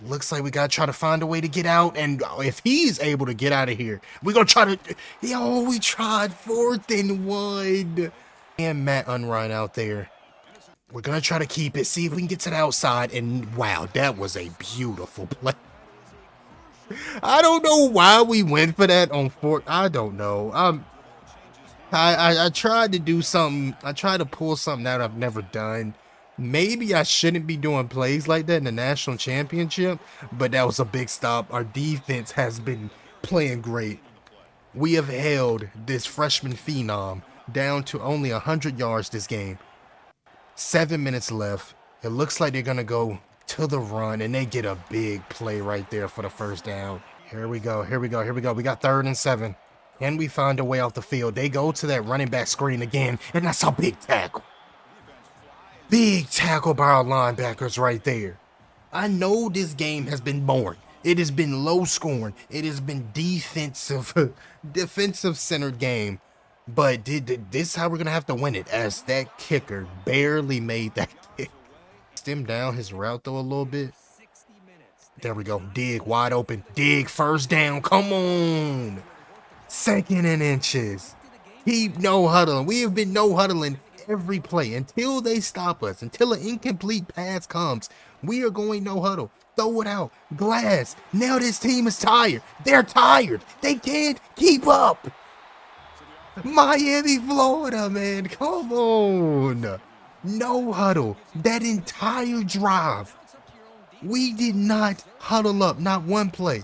Looks like we gotta try to find a way to get out. And if he's able to get out of here, we're gonna try to. We tried 4th and 1. And Matt Unrein out there. We're going to try to keep it, see if we can get to the outside, and wow, that was a beautiful play. I don't know why we went for that on 4th. I don't know. I tried to do something. I tried to pull something out I've never done. Maybe I shouldn't be doing plays like that in the national championship, but that was a big stop. Our defense has been playing great. We have held this freshman phenom down to only 100 yards this game. 7 minutes left. It looks like they're going to go to the run, and they get a big play right there for the first down. Here we go. We got 3rd and 7. Can we find a way off the field? They go to that running back screen again, and that's a big tackle. Big tackle by our linebackers right there. I know this game has been boring. It has been low scoring. It has been defensive-centered game. But this is how we're going to have to win it, as that kicker barely made that kick. Stem down his route, though, a little bit. There we go. Dig, wide open. Dig, 1st down. Come on. 2nd and inches. Keep no huddling. We have been no huddling every play until they stop us. Until an incomplete pass comes, we are going no huddle. Throw it out. Glass. Now this team is tired. They're tired. They can't keep up. Miami, Florida, man. Come on. No huddle. That entire drive. We did not huddle up. Not one play.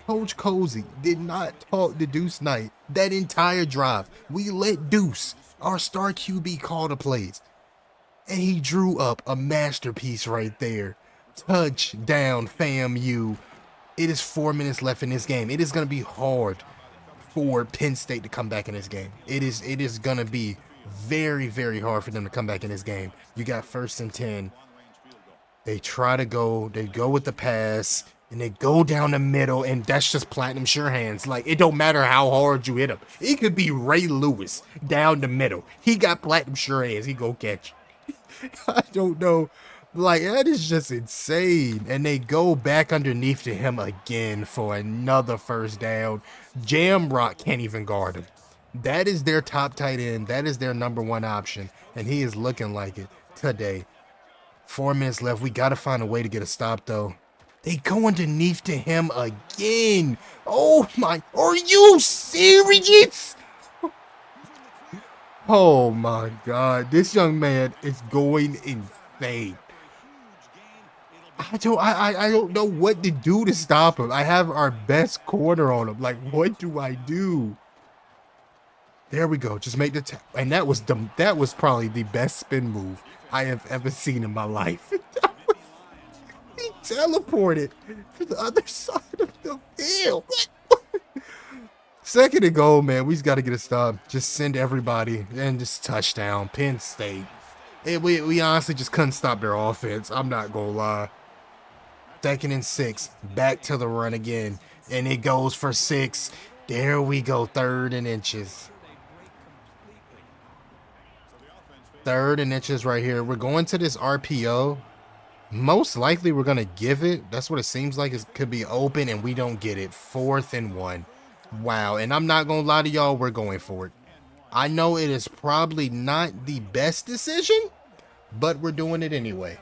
Coach Cozy did not talk to Deuce Knight that entire drive. We let Deuce, our star QB, call the plays. And he drew up a masterpiece right there. Touchdown, FAMU. It is 4 minutes left in this game. It is going to be hard for Penn State to come back in this game. It is going to be very, very hard for them to come back in this game. You got 1st and 10. They go with the pass, and they go down the middle, and that's just Platinum Sure Hands. Like, it don't matter how hard you hit him. It could be Ray Lewis down the middle. He got Platinum Sure Hands. He go catch. I don't know. Like, that is just insane. And they go back underneath to him again for another 1st down. Jamrock can't even guard him. That is their top tight end. That is their number 1 option. And he is looking like it today. 4 minutes left. We got to find a way to get a stop, though. They go underneath to him again. Oh, my. Are you serious? Oh, my God. This young man is going insane. I don't know what to do to stop him. I have our best corner on him. Like, what do I do? There we go. Just make the and that was probably the best spin move I have ever seen in my life. He teleported to the other side of the field. 2nd and goal, man. We just got to get a stop. Just send everybody and just touchdown. Penn State. We honestly just couldn't stop their offense. I'm not gonna lie. 2nd and 6. Back to the run again. And it goes for 6. There we go. 3rd and inches. 3rd and inches right here. We're going to this RPO. Most likely we're going to give it. That's what it seems like. It could be open and we don't get it. 4th and 1. Wow. And I'm not going to lie to y'all. We're going for it. I know it is probably not the best decision, but we're doing it anyway.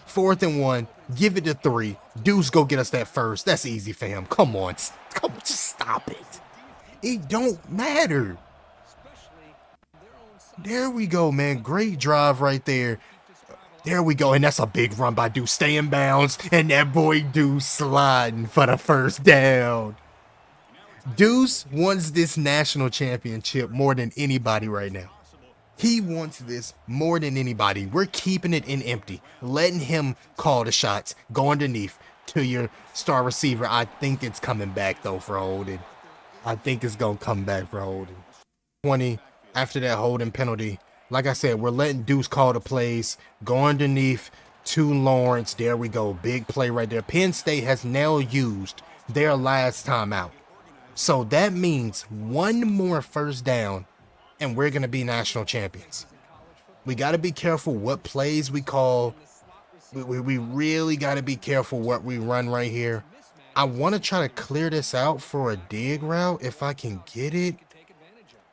4th and 1. Give it to 3. Deuce, go get us that first. That's easy, fam. Come on. Just stop it. It don't matter. There we go, man. Great drive right there. There we go. And that's a big run by Deuce. Stay in bounds. And that boy Deuce sliding for the first down. Deuce wants this national championship more than anybody right now. He wants this more than anybody. We're keeping it in empty, letting him call the shots. Go underneath to your star receiver. I think it's coming back, though, for holding. I think it's going to come back for holding. 20 after that holding penalty. Like I said, we're letting Deuce call the plays. Go underneath to Lawrence. There we go. Big play right there. Penn State has now used their last timeout. So that means one more first down and we're going to be national champions. We got to be careful what plays we call. We really got to be careful what we run right here. I want to try to clear this out for a dig route if I can get it.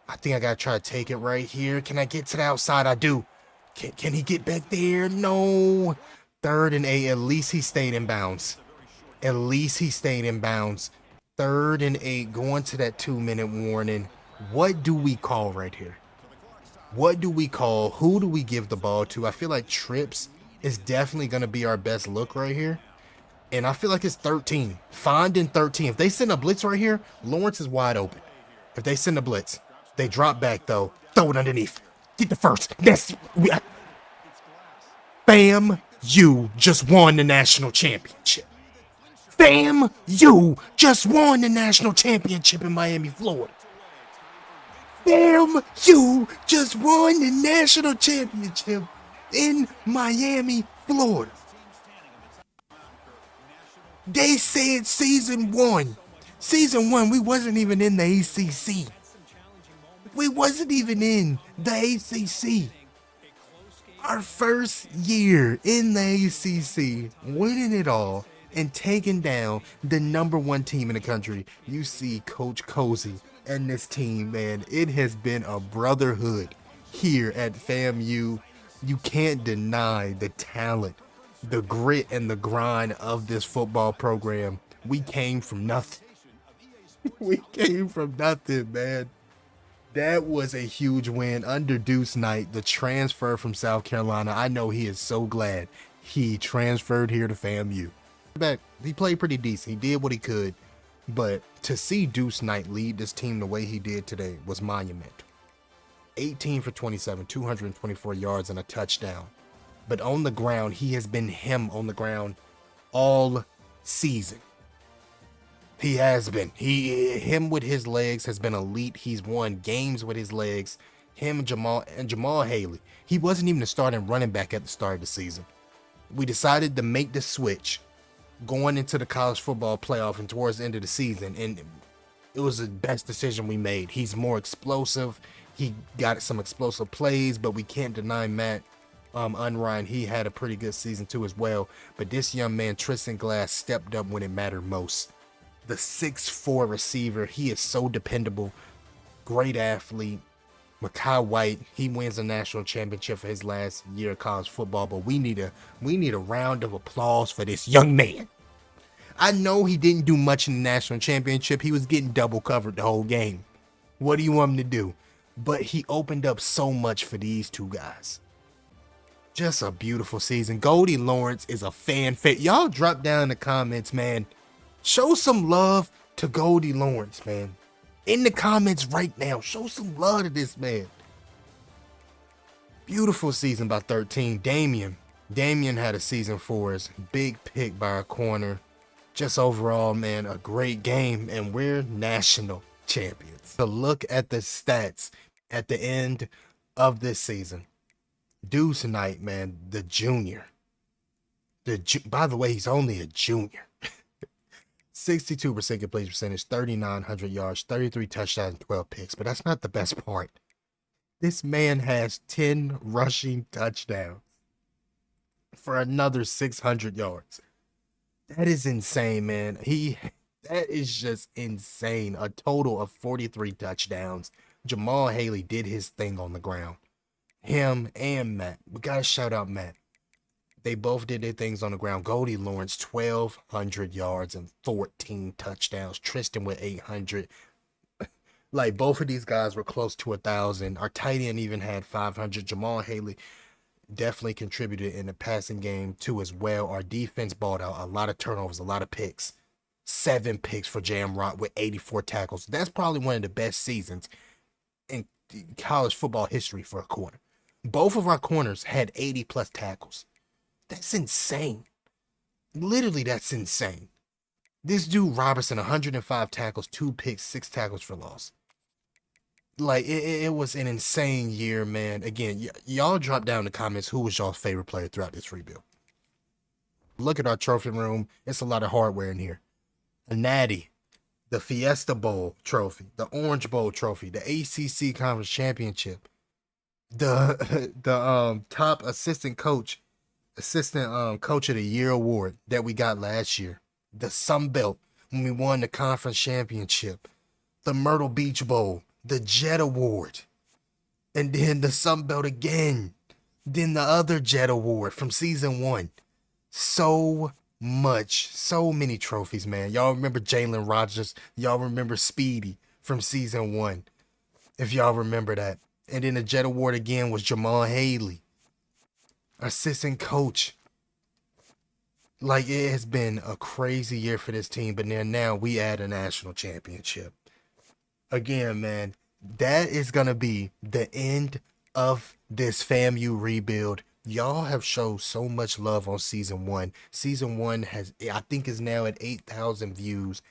I think I got to try to take it right here. Can I get to the outside? I do. Can he get back there? No. 3rd and 8. At least he stayed in bounds. At least he stayed in bounds. 3rd and 8, going to that 2-minute warning. What do we call right here? What do we call? Who do we give the ball to? I feel like trips is definitely going to be our best look right here. And I feel like it's 13. Find in 13. If they send a blitz right here, Lawrence is wide open. If they send a blitz, they drop back, though. Throw it underneath. Get the first. FAMU just won the national championship. FAMU just won the national championship in Miami, Florida. FAMU just won the national championship in Miami, Florida. They said season one. Season 1, we wasn't even in the ACC. We wasn't even in the ACC. Our first year in the ACC, winning it all and taking down the #1 team in the country. You see Coach Cozy and this team, man. It has been a brotherhood here at FAMU. You can't deny the talent, the grit, and the grind of this football program. We came from nothing. We came from nothing, man. That was a huge win under Deuce Knight, the transfer from South Carolina. I know he is so glad he transferred here to FAMU. He played pretty decent. He did what he could. But to see Deuce Knight lead this team the way he did today was monumental. 18 for 27, 224 yards and a touchdown. But on the ground, he has been him on the ground all season. He has been. Him with his legs has been elite. He's won games with his legs. Him, Jamal Haley. He wasn't even a starting running back at the start of the season. We decided to make the switch going into the college football playoff and towards the end of the season, and it was the best decision we made. He's more explosive. He got some explosive plays, but we can't deny Matt Unrein. He had a pretty good season too as well. But this young man, Tristan Glass, stepped up when it mattered most. The 6'4" receiver, he is so dependable. Great athlete. Mekhi White, he wins a national championship for his last year of college football, but we need a round of applause for this young man. I know he didn't do much in the national championship. He was getting double covered the whole game. What do you want him to do? But he opened up so much for these two guys. Just a beautiful season. Goldie Lawrence is a fan favorite. Y'all drop down in the comments, man. Show some love to Goldie Lawrence, man. In the comments right now, show some love to this man. Beautiful season by 13. Damian had a season for us. Big pick by our corner. Just overall, man, a great game, and we're national champions. To look at the stats at the end of this season. Deuce Knight, man, the junior. By the way, he's only a junior. 62% completion percentage, 3,900 yards, 33 touchdowns, and 12 picks. But that's not the best part. This man has 10 rushing touchdowns for another 600 yards. That is insane, man. That is just insane. A total of 43 touchdowns. Jamal Haley did his thing on the ground. Him and Matt. We gotta shout out Matt. They both did their things on the ground. Goldie Lawrence, 1,200 yards and 14 touchdowns. Tristan with 800. Like, both of these guys were close to 1,000. Our tight end even had 500. Jamal Haley definitely contributed in the passing game too as well. Our defense balled out. A lot of turnovers, a lot of picks. 7 picks for Jamrock with 84 tackles. That's probably one of the best seasons in college football history for a corner. Both of our corners had 80 plus tackles. That's insane. Literally, that's insane. This dude Robertson, 105 tackles, 2 picks, 6 tackles for loss. Like, it was an insane year, man. Again, y'all drop down in the comments who was y'all's favorite player throughout this rebuild. Look at our trophy room. It's a lot of hardware in here. A Natty, the Fiesta Bowl trophy, the Orange Bowl trophy, the ACC Conference Championship, the top assistant coach of the year award that we got last year, the Sun Belt when we won the conference championship, the Myrtle Beach Bowl, the Jet Award, and then the Sun Belt again, then the other Jet Award from season 1. So many trophies, man. Y'all remember Jalen Rogers? Y'all remember Speedy from season 1, if y'all remember that. And then the Jet Award again was Jamal Haley, assistant coach. Like, it has been a crazy year for this team, but then now we add a national championship. Again, man, that is going to be the end of this FAMU rebuild. Y'all have shown so much love on season 1. Season 1 I think is now at 8,000 views.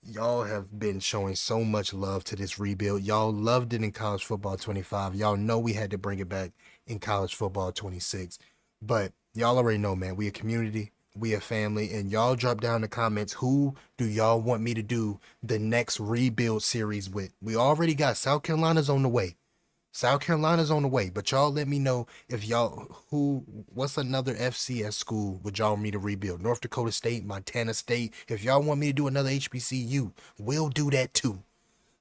Y'all have been showing so much love to this rebuild. Y'all loved it in college football 25. Y'all know we had to bring it back in college football 26. But y'all already know, man, we a community, we a family, and y'all drop down in the comments who do y'all want me to do the next rebuild series with. We already got South Carolina's on the way. But y'all let me know if what's another FCS school would y'all want me to rebuild? North Dakota State, Montana State. If y'all want me to do another HBCU, we'll do that too.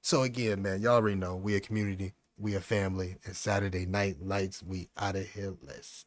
So again, man, y'all already know we a community, we a family, and Saturday Night Lights, we out of here. Let's